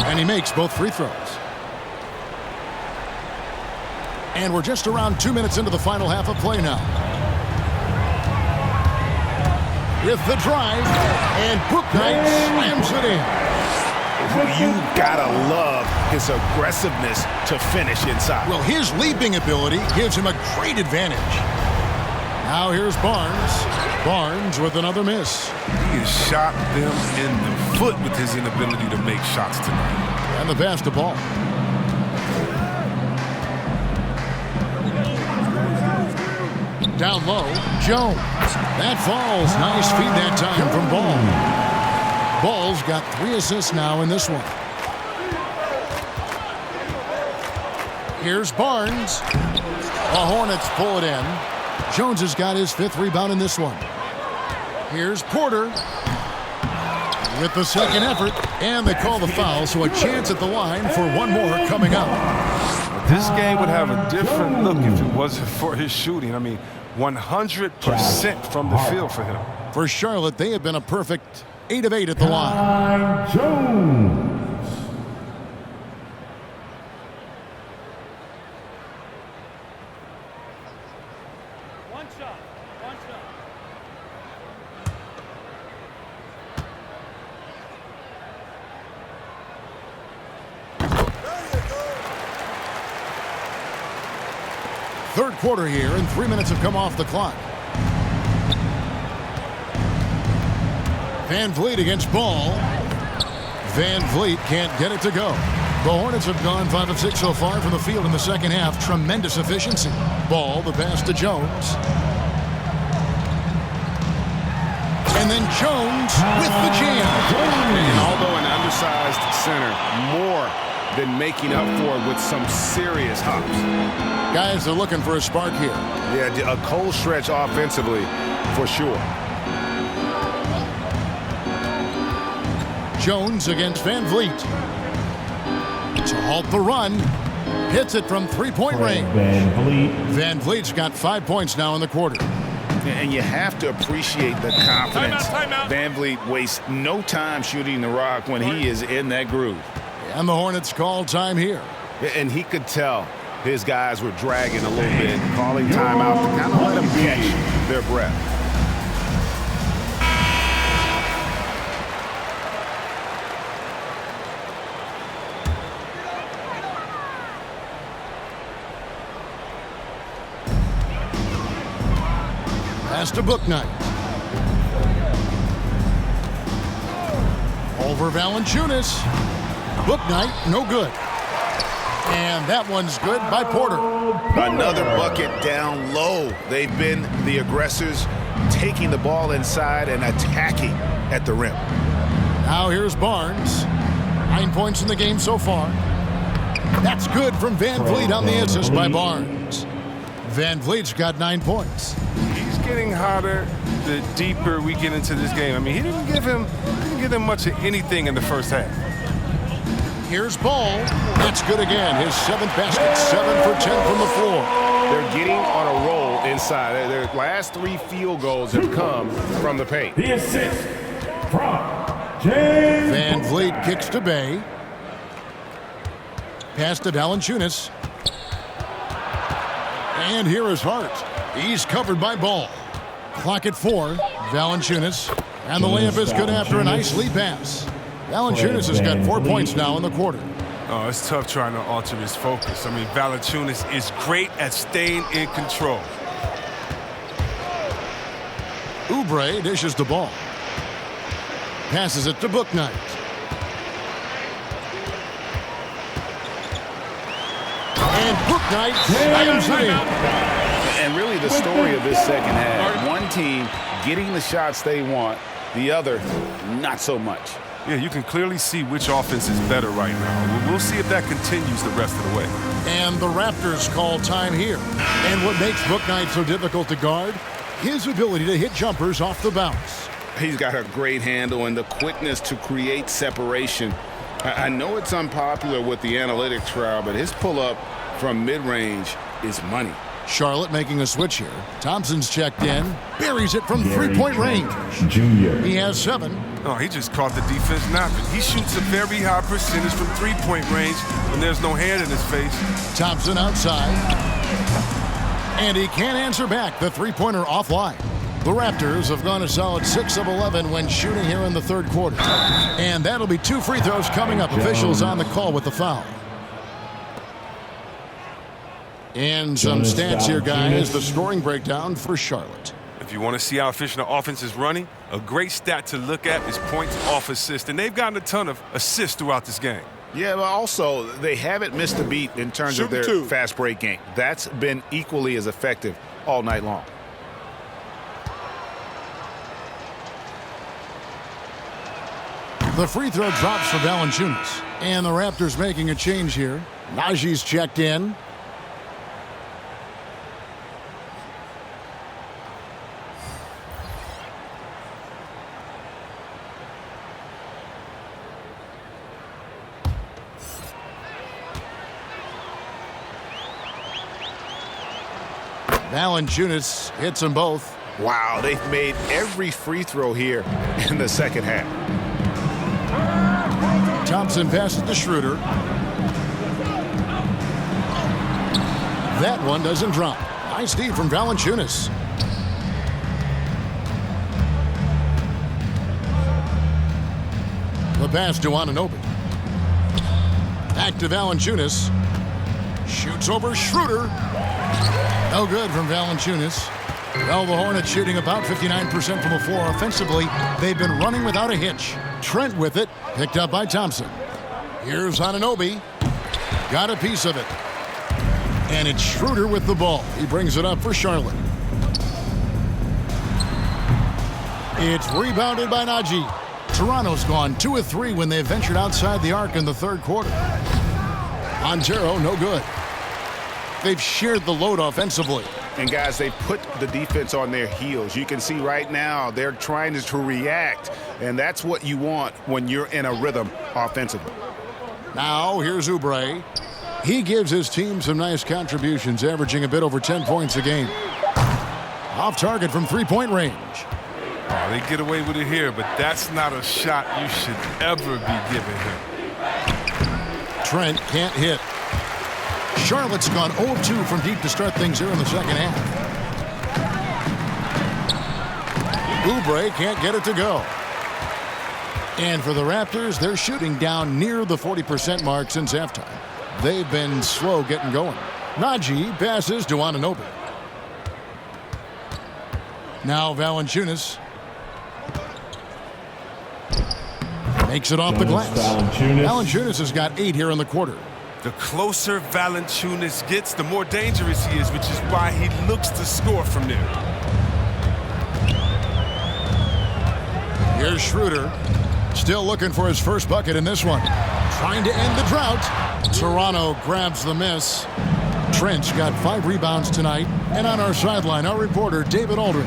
And he makes both free throws. And we're just around 2 minutes into the final half of play now. With the drive, and Book Night slams it in. You gotta love his aggressiveness to finish inside. Well, his leaping ability gives him a great advantage. Now here's Barnes. Barnes with another miss. He has shot them in the foot with his inability to make shots tonight. And the pass to Ball. Down low, Jones. That falls. Nice feed that time from Ball. Ball's got 3 assists now in this one. Here's Barnes. The Hornets pull it in. Jones has got his 5th rebound in this one. Here's Porter with the second effort, and they call the foul, so a chance at the line for one more coming up. This game would have a different look if it wasn't for his shooting. I mean, 100% from the field for him. For Charlotte, they have been a perfect 8 of 8 at the line. Jones. Third quarter here, and 3 minutes have come off the clock. Van Vliet against Ball. Van Vliet can't get it to go. The Hornets have gone 5 of 6 so far from the field in the second half. Tremendous efficiency. Ball, the pass to Jones. And then Jones with the jam. And although an undersized center, more than making up for it with some serious hops. Guys are looking for a spark here. Yeah, a cold stretch offensively for sure. Jones against Van Vliet. To halt the run. Hits it from 3-point range. Van Vliet's got 5 points now in the quarter. And you have to appreciate the confidence. Timeout. Van Vliet wastes no time shooting the rock when he is in that groove. And the Hornets call time here. And he could tell his guys were dragging a little bit, calling timeout to kind of let them catch their breath. Pass to Bouknight. Over Valanciunas. Bouknight, no good. And that one's good by Porter. Another bucket down low. They've been the aggressors, taking the ball inside and attacking at the rim. Now here's Barnes. 9 points in the game so far. That's good from Van Vliet on the assist by Barnes. Van Vliet's got 9 points. He's getting hotter the deeper we get into this game. I mean, he didn't give him much of anything in the first half. Here's Ball. That's good again. His 7th basket, 7 for 10 from the floor. They're getting on a roll inside. Their last 3 field goals have come from the paint. The assist from James. Van Vliet kicks to Bay. Pass to Valanciunas. And here is Hart. He's covered by Ball. Clock at 4. Valanciunas. And the layup is good after a nice lead pass. Valanciunas has got 4 points now in the quarter. Oh, it's tough trying to alter his focus. I mean, Valanciunas is great at staying in control. Oubre dishes the ball. Passes it to Bouknight. And Bouknight slams it in. And really the story of this second half, one team getting the shots they want, the other not so much. Yeah, you can clearly see which offense is better right now. We'll see if that continues the rest of the way. And the Raptors call time here. And what makes Bouknight so difficult to guard? His ability to hit jumpers off the bounce. He's got a great handle and the quickness to create separation. I know it's unpopular with the analytics crowd, but his pull-up from mid-range is money. Charlotte making a switch here. Thompson's checked in. Buries it from 3-point range. Junior. He has 7. Oh, he just caught the defense napping. He shoots a very high percentage from 3-point range when there's no hand in his face. Thompson outside. And he can't answer back. The 3-pointer offline. The Raptors have gone a solid 6 of 11 when shooting here in the third quarter. And that'll be 2 free throws coming up. Officials on the call with the foul. And some stats here, guys. The scoring breakdown for Charlotte. If you want to see how efficient the offense is running, a great stat to look at is points off assist. And they've gotten a ton of assists throughout this game. Yeah, but also they haven't missed a beat in terms of their fast break game. That's been equally as effective all night long. The free throw drops for Valanciunas. And the Raptors making a change here. Najee's checked in. Valanciunas hits them both. Wow, they've made every free throw here in the second half. Thompson passes to Schroeder. That one doesn't drop. Nice D from Valanciunas. The pass to Anunoby. Back to Valanciunas. Shoots over Schroeder. No good from Valanciunas. Well, the Hornets shooting about 59% from the floor offensively. They've been running without a hitch. Trent with it, picked up by Thompson. Here's Anunoby. Got a piece of it. And it's Schroeder with the ball. He brings it up for Charlotte. It's rebounded by Najee. Toronto's gone 2 of 3 when they ventured outside the arc in the third quarter. Montero, no good. They've shared the load offensively. And guys, they put the defense on their heels. You can see right now they're trying to react, and that's what you want when you're in a rhythm offensively. Now here's Oubre. He gives his team some nice contributions, averaging a bit over 10 points a game. Off target from three-point range. Oh, they get away with it here, but that's not a shot you should ever be giving him. Trent can't hit. Charlotte's gone 0-2 from deep to start things here in the second half. Oubre can't get it to go. And for the Raptors, they're shooting down near the 40% mark since halftime. They've been slow getting going. Najee passes to Anunoby. Now Valanciunas makes it off the glass. Valanciunas has got 8 here in the quarter. The closer Valanciunas gets, the more dangerous he is, which is why he looks to score from there. Here's Schroeder. Still looking for his first bucket in this one. Trying to end the drought. Toronto grabs the miss. Trent's got 5 rebounds tonight. And on our sideline, our reporter, David Aldridge.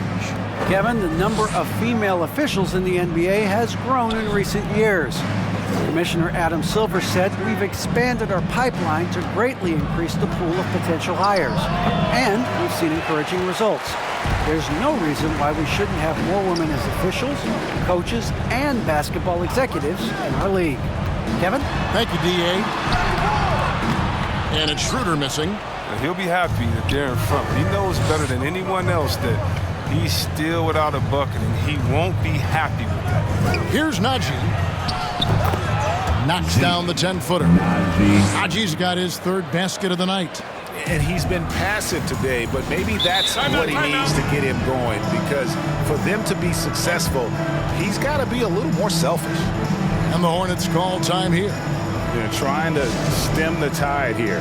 Kevin, the number of female officials in the NBA has grown in recent years. Commissioner Adam Silver said we've expanded our pipeline to greatly increase the pool of potential hires. And we've seen encouraging results. There's no reason why we shouldn't have more women as officials, coaches, and basketball executives in our league. Kevin? Thank you, D.A. And it's Schroeder missing. And he'll be happy that they're in front. He knows better than anyone else that he's still without a bucket, and he won't be happy with that. Here's Najee. Knocks down the 10-footer. Najee's got his 3rd basket of the night. And he's been passive today, but maybe that's what he needs to get him going, because for them to be successful, he's got to be a little more selfish. And the Hornets call time here. They're trying to stem the tide here.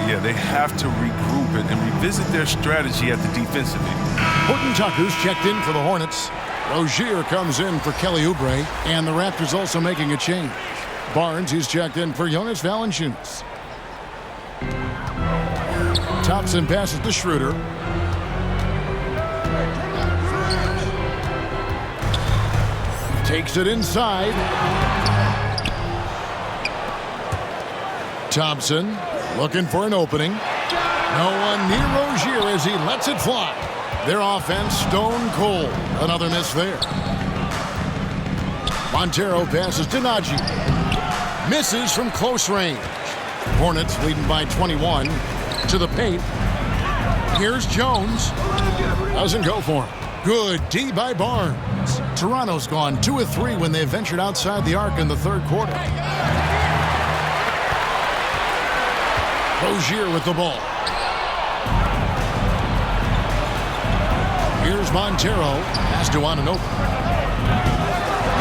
Yeah, they have to regroup it and revisit their strategy at the defensive end. Horton Tucker's checked in for the Hornets. Rozier comes in for Kelly Oubre, and the Raptors also making a change. Barnes, he's checked in for Jonas Valanciunas. Thompson passes to Schroeder. Takes it inside. Thompson looking for an opening. No one near Rozier as he lets it fly. Their offense stone cold. Another miss there. Montero passes to Najee. Misses from close range. Hornets leading by 21 to the paint. Here's Jones. Doesn't go for him. Good D by Barnes. Toronto's gone 2 of 3 when they ventured outside the arc in the third quarter. Rozier with the ball. Here's Montero. Pass to Anunoby.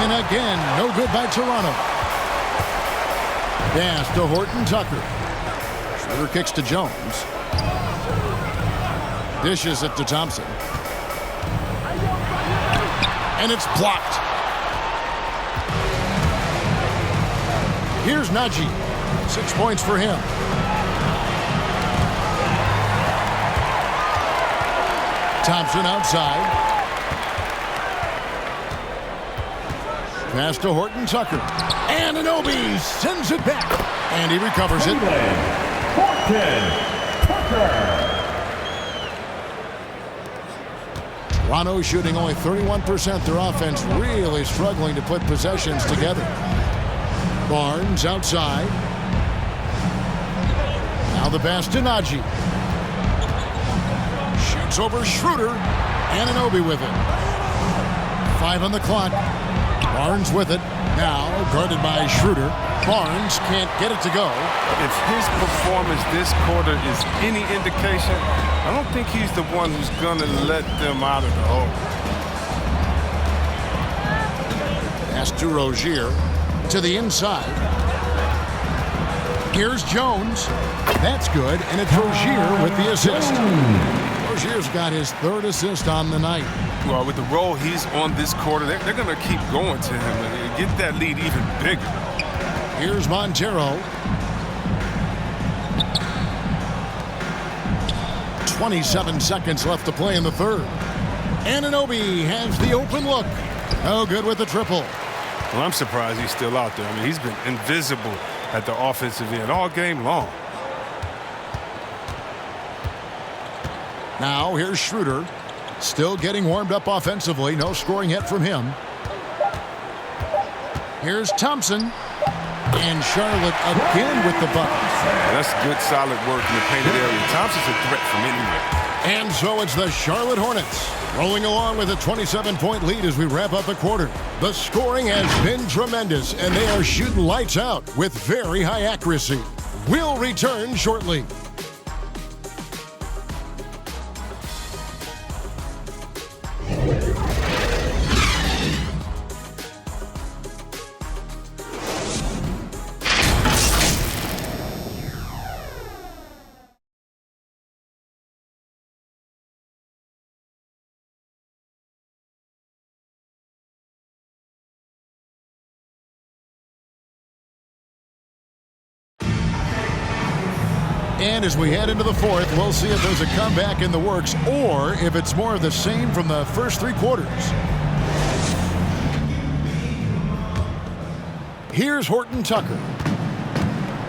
And again, no good by Toronto. Pass to Horton Tucker. Schroeder kicks to Jones. Dishes it to Thompson. And it's blocked. Here's Najee. 6 points for him. Thompson outside. Pass to Horton Tucker. And Anunoby sends it back. And he recovers it. Horton Tucker. Toronto shooting only 31%. Their offense really struggling to put possessions together. Barnes outside. Now the pass to Najee. Shoots over Schroeder. Anunoby with it. 5 on the clock. Barnes with it. Now guarded by Schroeder. Barnes can't get it to go. If his performance this quarter is any indication, I don't think he's the one who's going to let them out of the hole. Pass to Rozier. To the inside. Here's Jones. That's good, and it's Rozier with the assist. Rozier's got his 3rd assist on the night. Well, with the role he's on this quarter, they're going to keep going to him and get that lead even bigger. Here's Montero. 27 seconds left to play in the third. Anunoby has the open look. No good with the triple. Well, I'm surprised he's still out there. I mean, he's been invisible at the offensive end all game long. Now here's Schroeder. Still getting warmed up offensively. No scoring yet from him. Here's Thompson. And Charlotte again with the bucket. That's good, solid work in the painted area. Thompson's a threat from anywhere. And so it's the Charlotte Hornets rolling along with a 27-point lead as we wrap up the quarter. The scoring has been tremendous, and they are shooting lights out with very high accuracy. We'll return shortly. And as we head into the fourth, we'll see if there's a comeback in the works or if it's more of the same from the first 3 quarters. Here's Horton Tucker.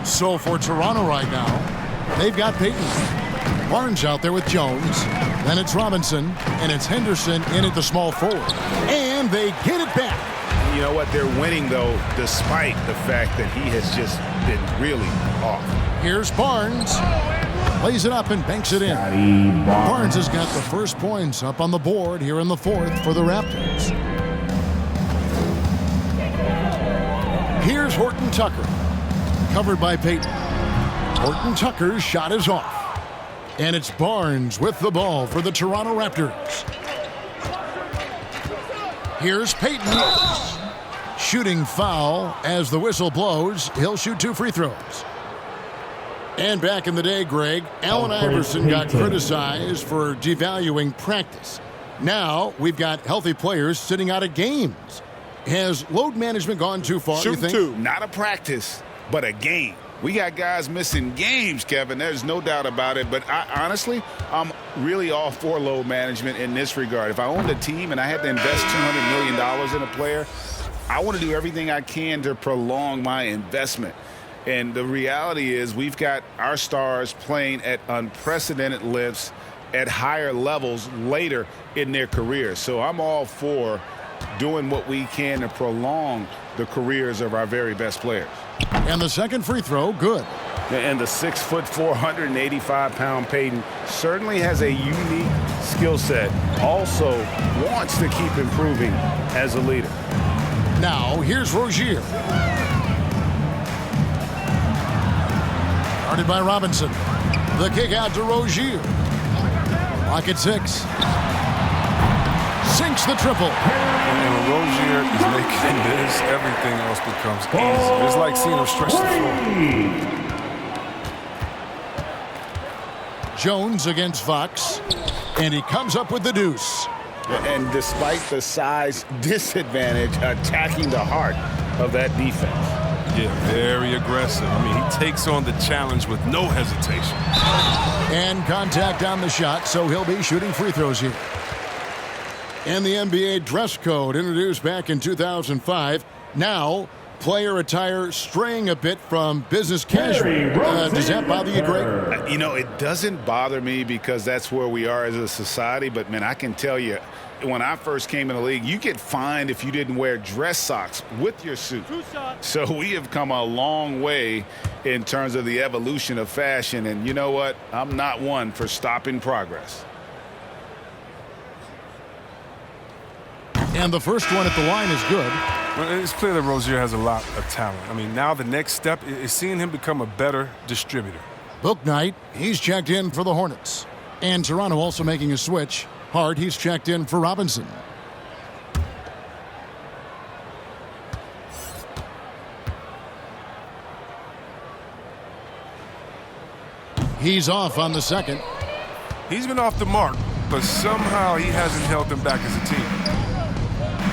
So for Toronto right now, they've got Payton. Barnes out there with Jones. Then it's Robinson, and it's Henderson in at the small forward. And they get it back. You know what? They're winning, though, despite the fact that he has just been really off. Here's Barnes. Lays it up and banks it in. Barnes has got the first points up on the board here in the fourth for the Raptors. Here's Horton Tucker. Covered by Payton. Horton Tucker's shot is off. And it's Barnes with the ball for the Toronto Raptors. Here's Payton. Shooting foul as the whistle blows. He'll shoot 2 free throws. And back in the day, Greg, Allen Iverson got criticized for devaluing practice. Now we've got healthy players sitting out of games. Has load management gone too far, you think? Not a practice, but a game. We got guys missing games, Kevin. There's no doubt about it. But honestly, I'm really all for load management in this regard. If I owned a team and I had to invest $200 million in a player, I want to do everything I can to prolong my investment. And the reality is we've got our stars playing at unprecedented lengths at higher levels later in their careers. So I'm all for doing what we can to prolong the careers of our very best players. And the second free throw, good. And the 6'4", 485-pound Payton certainly has a unique skill set. Also wants to keep improving as a leader. Now, here's Rozier. Guarded by Robinson. The kick out to Rozier. Lock at 6. Sinks the triple. And when Rozier is making this, everything else becomes easy. It's like seeing him stretch the floor. Jones against Fox, and he comes up with the deuce. And despite the size disadvantage, attacking the heart of that defense. Yeah, very aggressive. I mean, he takes on the challenge with no hesitation. And contact on the shot, so he'll be shooting free throws here. And the NBA dress code introduced back in 2005. Now, player attire straying a bit from business casual. Does that bother you, Greg? You know, it doesn't bother me because that's where we are as a society. But, man, I can tell you, when I first came in the league, you get fined if you didn't wear dress socks with your suit. So we have come a long way in terms of the evolution of fashion. And you know what? I'm not one for stopping progress. And the first one at the line is good. Well, it's clear that Rozier has a lot of talent. I mean, now the next step is seeing him become a better distributor. Book night, he's checked in for the Hornets. And Toronto also making a switch. Hart, he's checked in for Robinson. He's off on the second. He's been off the mark, but somehow he hasn't held them back as a team.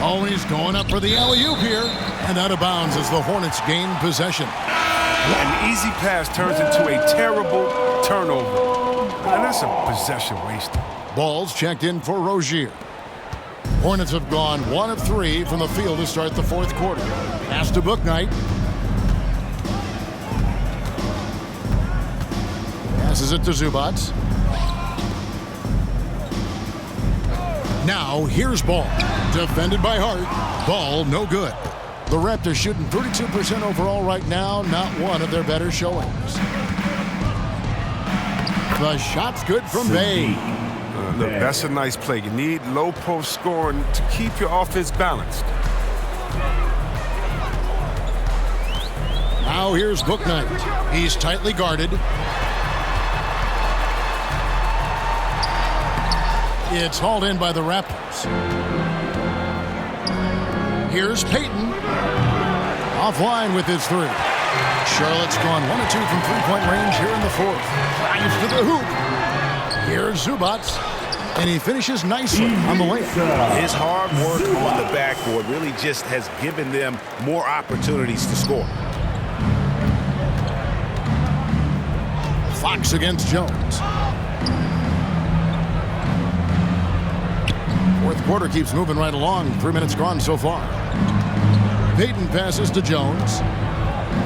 Oh, he's going up for the alley-oop here. And out of bounds as the Hornets gain possession. An easy pass turns into a terrible turnover. And that's a possession wasted. Ball's checked in for Rozier. Hornets have gone 1 of 3 from the field to start the fourth quarter. Pass to Book Night. Passes it to Zubac. Now, here's Ball. Defended by Hart. Ball, no good. The Raptors shooting 32% overall right now. Not one of their better showings. The shot's good from Bay. Look, that's a nice play. You need low post scoring to keep your offense balanced. Now here's Book Night. He's tightly guarded. It's hauled in by the Raptors. Here's Payton. Offline with his three. Charlotte's gone 1 of 2 from three-point range here in the fourth. Drives to the hoop. Here's Zubac. And he finishes nicely on the layup. His hard work on the backboard really just has given them more opportunities to score. Fox against Jones. Fourth quarter keeps moving right along. 3 minutes gone so far. Payton passes to Jones.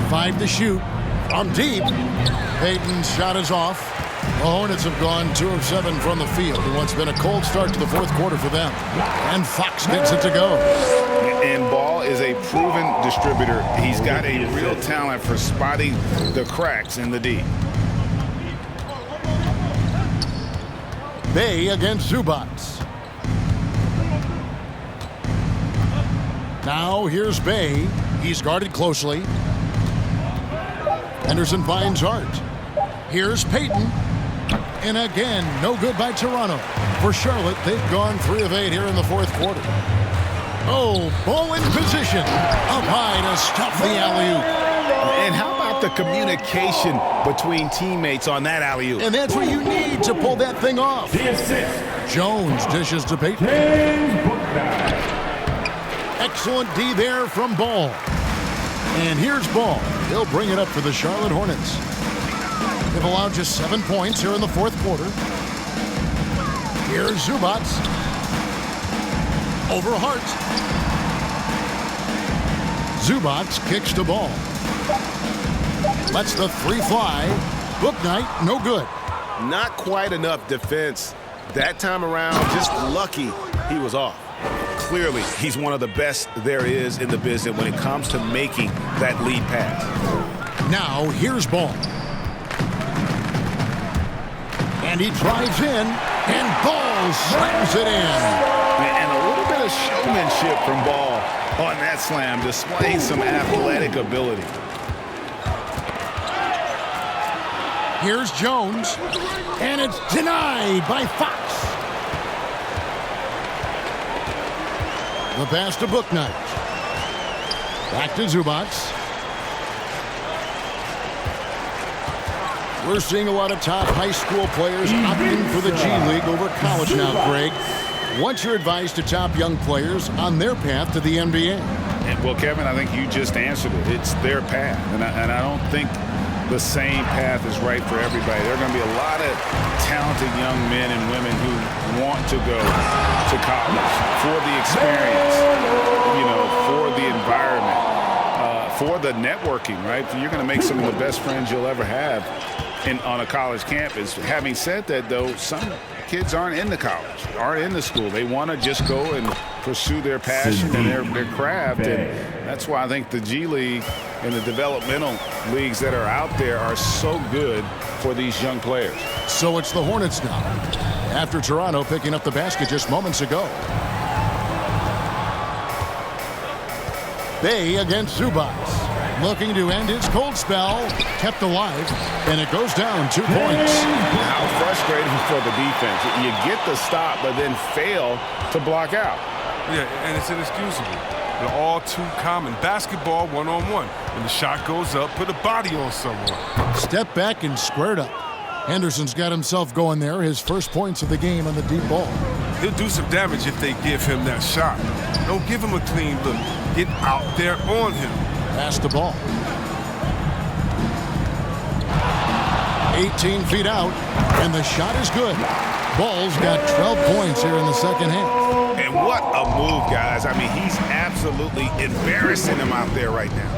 5 to shoot. From deep. Payton's shot is off. The Hornets have gone 2 of 7 from the field in what's been a cold start to the fourth quarter for them. And Fox gets it to go. And Ball is a proven distributor. He's got a real talent for spotting the cracks in the D. Bay against Zubac. Now here's Bay. He's guarded closely. Henderson finds Hart. Here's Payton. And again, no good by Toronto. For Charlotte, they've gone 3 of 8 here in the fourth quarter. Oh, Ball in position. Up high to stop the alley-oop. And how about the communication between teammates on that alley-oop? And that's what you need to pull that thing off. Jones dishes to Payton. Excellent D there from Ball. And here's Ball. He'll bring it up for the Charlotte Hornets. They've allowed just 7 points here in the fourth quarter. Here's Zubac. Over Hart. Zubac kicks to Ball. Lets the 3 fly. Book Night, no good. Not quite enough defense that time around. Just lucky he was off. Clearly, he's one of the best there is in the business when it comes to making that lead pass. Now, here's Ball. And he drives in, and Ball slams it in. And a little bit of showmanship from Ball on that slam, displaying some athletic ability. Here's Jones, and it's denied by Fox. The pass to Bouknight. Back to Zubac. We're seeing a lot of top high school players opting for the G League over college now, Greg. What's your advice to top young players on their path to the NBA? Well, Kevin, I think you just answered it. It's their path, and I don't think the same path is right for everybody. There are going to be a lot of talented young men and women who want to go to college for the experience, for the environment, for the networking, right? You're going to make some of the best friends you'll ever have on a college campus. Having said that, though, some kids aren't into college, aren't into school. They want to just go and pursue their passion and their craft, and that's why I think the G League and the developmental leagues that are out there are so good for these young players. So it's the Hornets now, after Toronto picking up the basket just moments ago. Bay against Zubac, looking to end his cold spell, kept alive, and it goes down 2 points. How frustrating for the defense. You get the stop, but then fail to block out. Yeah, and it's inexcusable. They're all too common. Basketball one-on-one. When the shot goes up, put a body on someone. Step back and squared up. Henderson's got himself going there, his first points of the game on the deep ball. He'll do some damage if they give him that shot. Don't give him a clean look. Get out there on him. Pass the ball. 18 feet out, and the shot is good. Ball's got 12 points here in the second half. And what a move, guys. I mean, he's absolutely embarrassing them out there right now.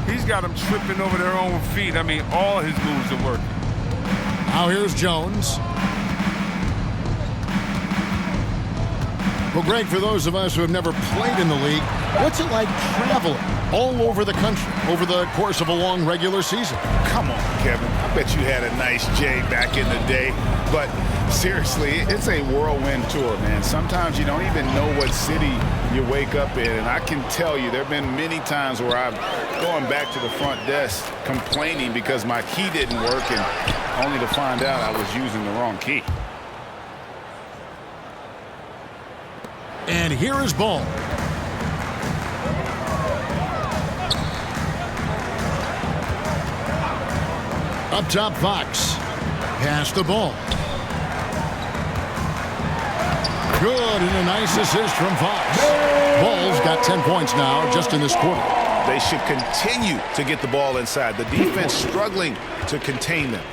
He's got them tripping over their own feet. I mean, all his moves are working. Now here's Jones. Well, Greg, for those of us who have never played in the league, what's it like traveling all over the country over the course of a long regular season? Come on, Kevin. I bet you had a nice J back in the day. But seriously, it's a whirlwind tour, man. Sometimes you don't even know what city you wake up in. And I can tell you there have been many times where I'm going back to the front desk complaining because my key didn't work, and only to find out I was using the wrong key. And here is Ball. Up top, Fox. Pass the ball. Good, and a nice assist from Fox. Ball's got 10 points now just in this quarter. They should continue to get the ball inside. The defense struggling to contain them.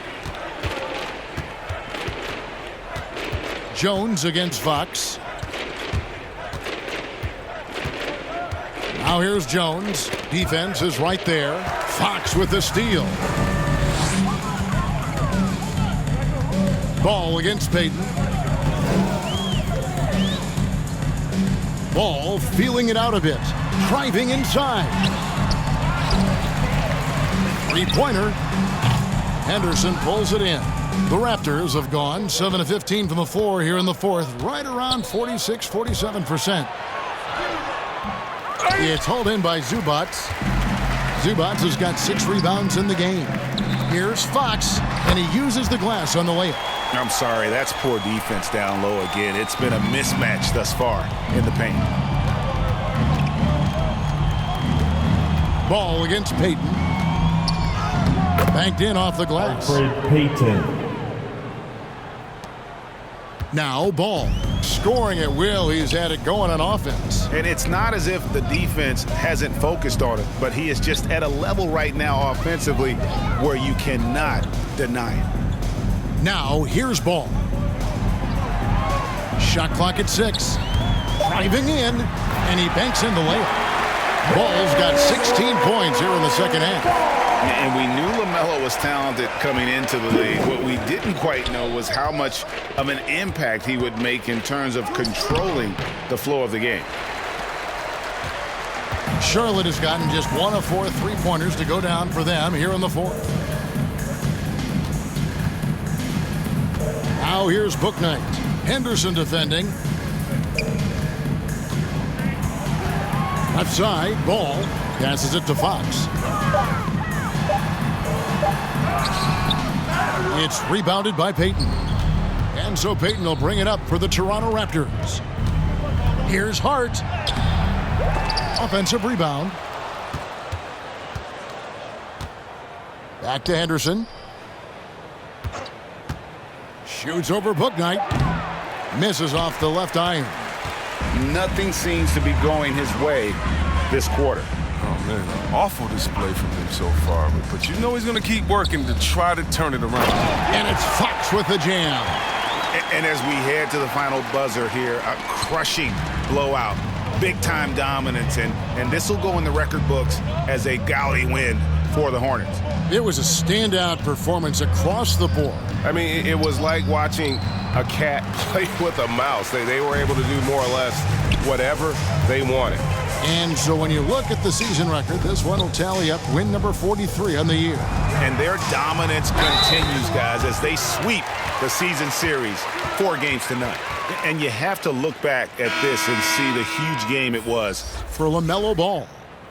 Jones against Fox. Now here's Jones. Defense is right there. Fox with the steal. Ball against Payton. Ball feeling it out a bit. Driving inside. Three-pointer. Henderson pulls it in. The Raptors have gone 7 of 15 from the floor here in the fourth. Right around 46-47%. It's hauled in by Zubac. Zubac has got 6 rebounds in the game. Here's Fox, and he uses the glass on the layup. I'm sorry, that's poor defense down low again. It's been a mismatch thus far in the paint. Ball against Payton. Banked in off the glass. Payton. Now Ball. Scoring at will. He's had it going on offense. And it's not as if the defense hasn't focused on it, but he is just at a level right now offensively where you cannot deny it. Now here's Ball. Shot clock at 6. Driving in, and he banks in the layup. Ball's got 16 points here in the second half. And we knew LaMelo was talented coming into the league. What we didn't quite know was how much of an impact he would make in terms of controlling the flow of the game. Charlotte has gotten just 1 of 4 three-pointers to go down for them here in the fourth. Now here's Bouknight. Henderson defending. Left side, Ball. Passes it to Fox. It's rebounded by Payton. And so Payton will bring it up for the Toronto Raptors. Here's Hart. Offensive rebound. Back to Henderson. Shoots over Bouknight. Misses off the left iron. Nothing seems to be going his way this quarter. Oh, man, awful display from him so far. But you know he's going to keep working to try to turn it around. And it's Fox with the jam. And as we head to the final buzzer here, a crushing blowout, big-time dominance, and this will go in the record books as a gaudy win for the Hornets. It was a standout performance across the board. I mean, it was like watching a cat play with a mouse. They were able to do more or less whatever they wanted. And so when you look at the season record, this one will tally up win number 43 on the year. And their dominance continues, guys, as they sweep the season series 4-0. And you have to look back at this and see the huge game it was for LaMelo Ball.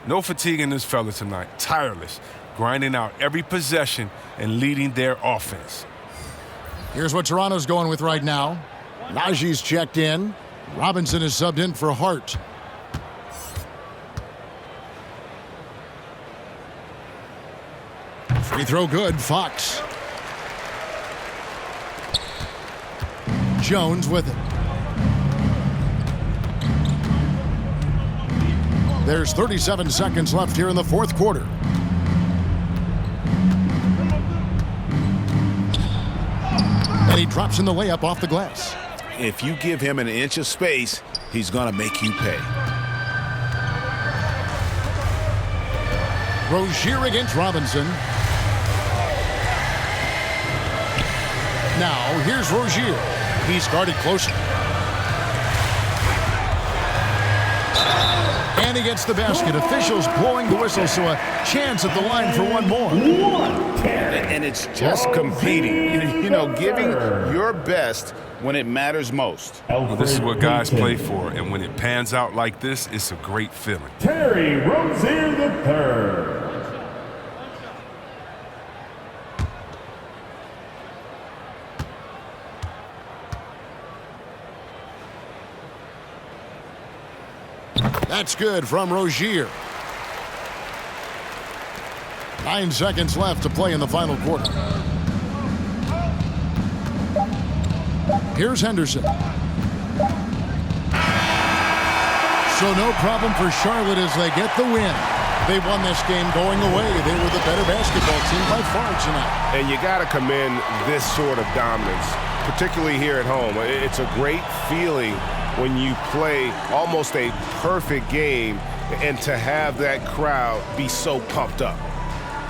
No fatigue in this fella tonight. Tireless, grinding out every possession and leading their offense. Here's what Toronto's going with right now. Najee's checked in. Robinson is subbed in for Hart. Free throw good, Fox. Jones with it. There's 37 seconds left here in the fourth quarter. And he drops in the layup off the glass. If you give him an inch of space, he's going to make you pay. Rozier against Robinson. Now, here's Rozier. He's guarded closer. And he gets the basket. Officials blowing the whistle, so a chance at the line for one more. And it's just competing. You know, giving your best when it matters most. Well, this is what guys play for, and when it pans out like this, it's a great feeling. Terry Rozier III. That's good from Rozier. 9 seconds left to play in the final quarter. Here's Henderson. So no problem for Charlotte as they get the win. They won this game going away. They were the better basketball team by far tonight. And you got to commend this sort of dominance, particularly here at home. It's a great feeling when you play almost a perfect game and to have that crowd be so pumped up.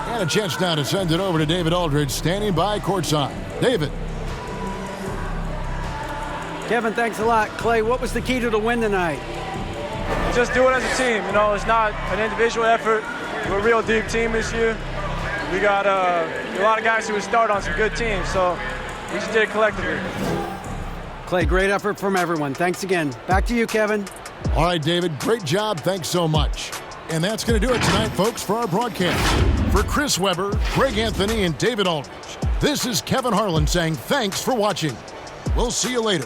And a chance now to send it over to David Aldridge, standing by courtside. David. Kevin, thanks a lot. Clay, what was the key to the win tonight? Just do it as a team. You know, it's not an individual effort. We're a real deep team this year. We got a lot of guys who would start on some good teams, so we just did it collectively. Clay, great effort from everyone. Thanks again. Back to you, Kevin. All right, David, great job. Thanks so much. And that's going to do it tonight, folks, for our broadcast. For Chris Webber, Greg Anthony, and David Aldridge, this is Kevin Harlan saying thanks for watching. We'll see you later.